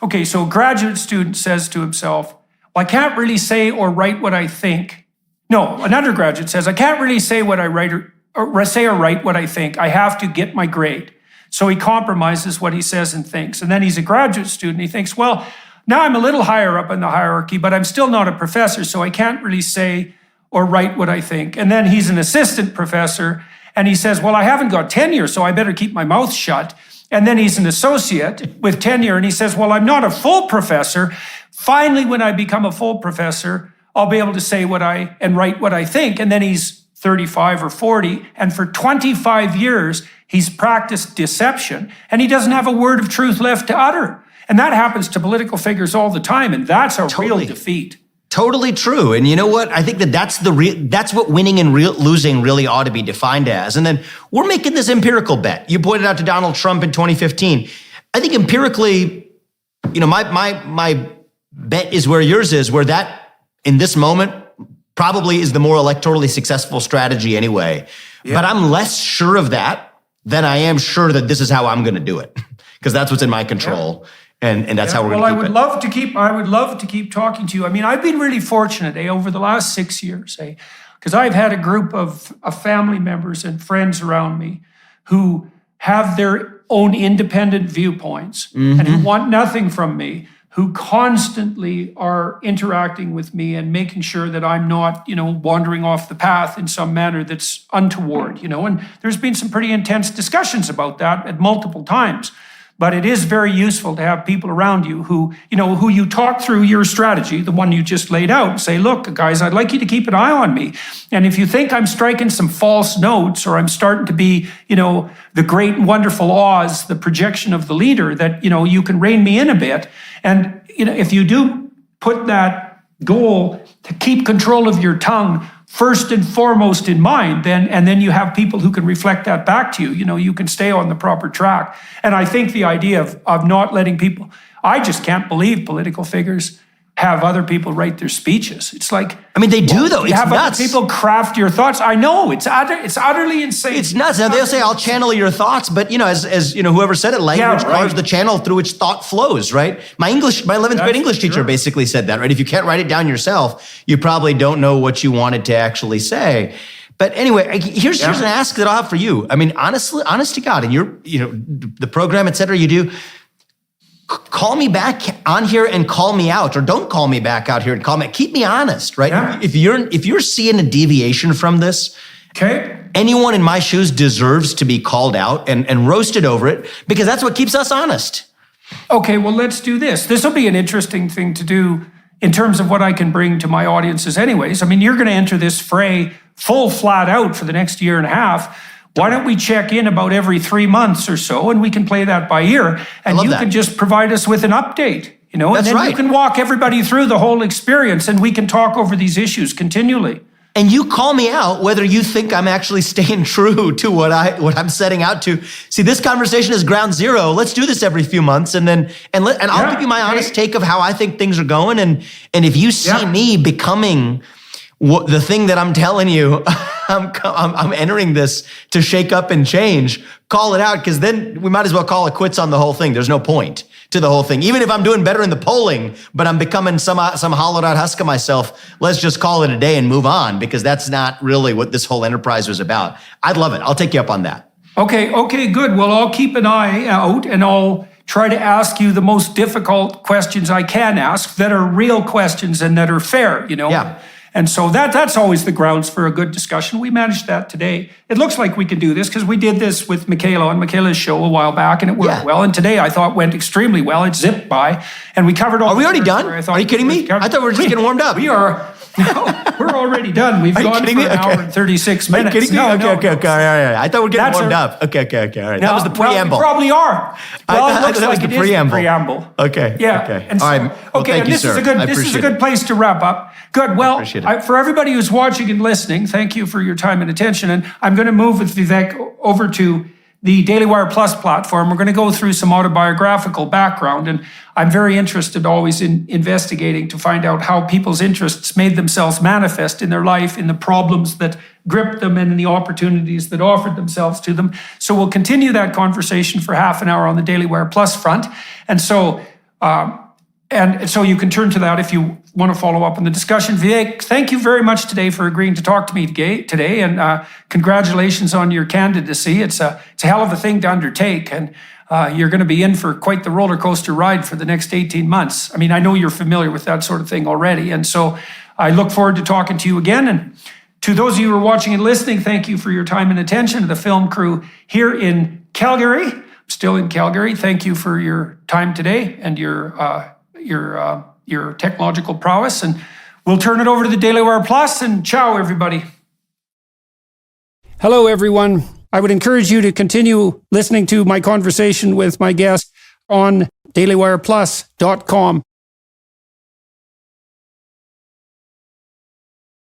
Okay, so a graduate student says to himself, well, I can't really say or write what I think. No, an undergraduate says, I can't really say what I write or say or write what I think. I have to get my grade. So he compromises what he says and thinks. And then he's a graduate student. He thinks, well, now I'm a little higher up in the hierarchy, but I'm still not a professor, so I can't really say or write what I think. And then he's an assistant professor, and he says, well, I haven't got tenure, so I better keep my mouth shut. And then he's an associate with tenure, and he says, well, I'm not a full professor. Finally, when I become a full professor, I'll be able to say and write what I think. And then he's 35 or 40, and for 25 years, he's practiced deception, and he doesn't have a word of truth left to utter. And that happens to political figures all the time, and that's a real defeat. Totally true. And you know what? I think that's what winning and losing really ought to be defined as. And then we're making this empirical bet. You pointed out to Donald Trump in 2015. I think empirically, my bet is where yours is, where that in this moment probably is the more electorally successful strategy anyway. Yeah. But I'm less sure of that than I am sure that this is how I'm going to do it, because that's what's in my control. Yeah. And that's how we're going to keep it. I would love to keep talking to you. I mean, I've been really fortunate, over the last 6 years, because I've had a group of family members and friends around me who have their own independent viewpoints and who want nothing from me, who constantly are interacting with me and making sure that I'm not, wandering off the path in some manner that's untoward, and there's been some pretty intense discussions about that at multiple times. But it is very useful to have people around you who you talk through your strategy, the one you just laid out, and say, look, guys, I'd like you to keep an eye on me. And if you think I'm striking some false notes or I'm starting to be, the great and wonderful Oz, the projection of the leader, that, you can rein me in a bit. And, if you do put that goal to keep control of your tongue first and foremost in mind, then you have people who can reflect that back to you. You can stay on the proper track. And I think the idea of not letting people, I just can't believe political figures have other people write their speeches. It's like, they do though. You It's have nuts. other people craft your thoughts. I know it's utterly insane. It's nuts. Now they'll say, "I'll channel your thoughts," but as whoever said it, language cars the channel through which thought flows. Right? My 11th grade English teacher basically said that. Right? If you can't write it down yourself, you probably don't know what you wanted to actually say. But anyway, here's an ask that I'll have for you. Honest to God, and the program, et cetera, you do. Call me back on here and call me out, or don't call me back out here and call me. Keep me honest, right? Yeah. If you're seeing a deviation from this, okay, anyone in my shoes deserves to be called out and roasted over it, because that's what keeps us honest. Okay, well, let's do this. This will be an interesting thing to do in terms of what I can bring to my audiences anyways. You're going to enter this fray full flat out for the next year and a half. Why don't we check in about every 3 months or so, and we can play that by ear, and you can just provide us with an update, and then you can walk everybody through the whole experience, and we can talk over these issues continually. And you call me out whether you think I'm actually staying true to what I'm setting out to. See, this conversation is ground zero. Let's do this every few months, and I'll give you my honest take of how I think things are going. And if you see me becoming the thing that I'm telling you, I'm entering this to shake up and change, call it out, because then we might as well call it quits on the whole thing. There's no point to the whole thing. Even if I'm doing better in the polling, but I'm becoming some hollowed out husk of myself, let's just call it a day and move on, because that's not really what this whole enterprise was about. I'd love it. I'll take you up on that. Okay, good. Well, I'll keep an eye out, and I'll try to ask you the most difficult questions I can ask that are real questions and that are fair, Yeah. And so that's always the grounds for a good discussion. We managed that today. It looks like we can do this because we did this with Michaela on Michaela's show a while back, and it worked well. And today I thought went extremely well. It zipped by, and we covered all. Are we already done? Are you kidding me? I thought we were just getting warmed up. We are. No, we're already done. We've gone for an hour and 36 minutes. Are you kidding me? Okay. All right. I thought we were getting warmed up. Okay. All right. That was the preamble. Well, we probably are. Well, it looks like it is the preamble. Okay. Yeah. Okay. And so, all right. Well, thank you, sir. This is a good place to wrap up. Good. Well, for everybody who's watching and listening, thank you for your time and attention. And I'm going to move with Vivek over to the Daily Wire Plus platform. We're going to go through some autobiographical background, and I'm very interested always in investigating to find out how people's interests made themselves manifest in their life, in the problems that gripped them, and in the opportunities that offered themselves to them. So we'll continue that conversation for half an hour on the Daily Wire Plus front. And so you can turn to that if you want to follow up on the discussion. Vivek, thank you very much today for agreeing to talk to me today, and congratulations on your candidacy. It's a hell of a thing to undertake, and you're going to be in for quite the roller coaster ride for the next 18 months. I know you're familiar with that sort of thing already, and so I look forward to talking to you again. And to those of you who are watching and listening, thank you for your time and attention. To the film crew here in Calgary, I'm still in Calgary, thank you for your time today and your technological prowess, and we'll turn it over to the Daily Wire Plus, and ciao, everybody. Hello, everyone. I would encourage you to continue listening to my conversation with my guest on dailywireplus.com.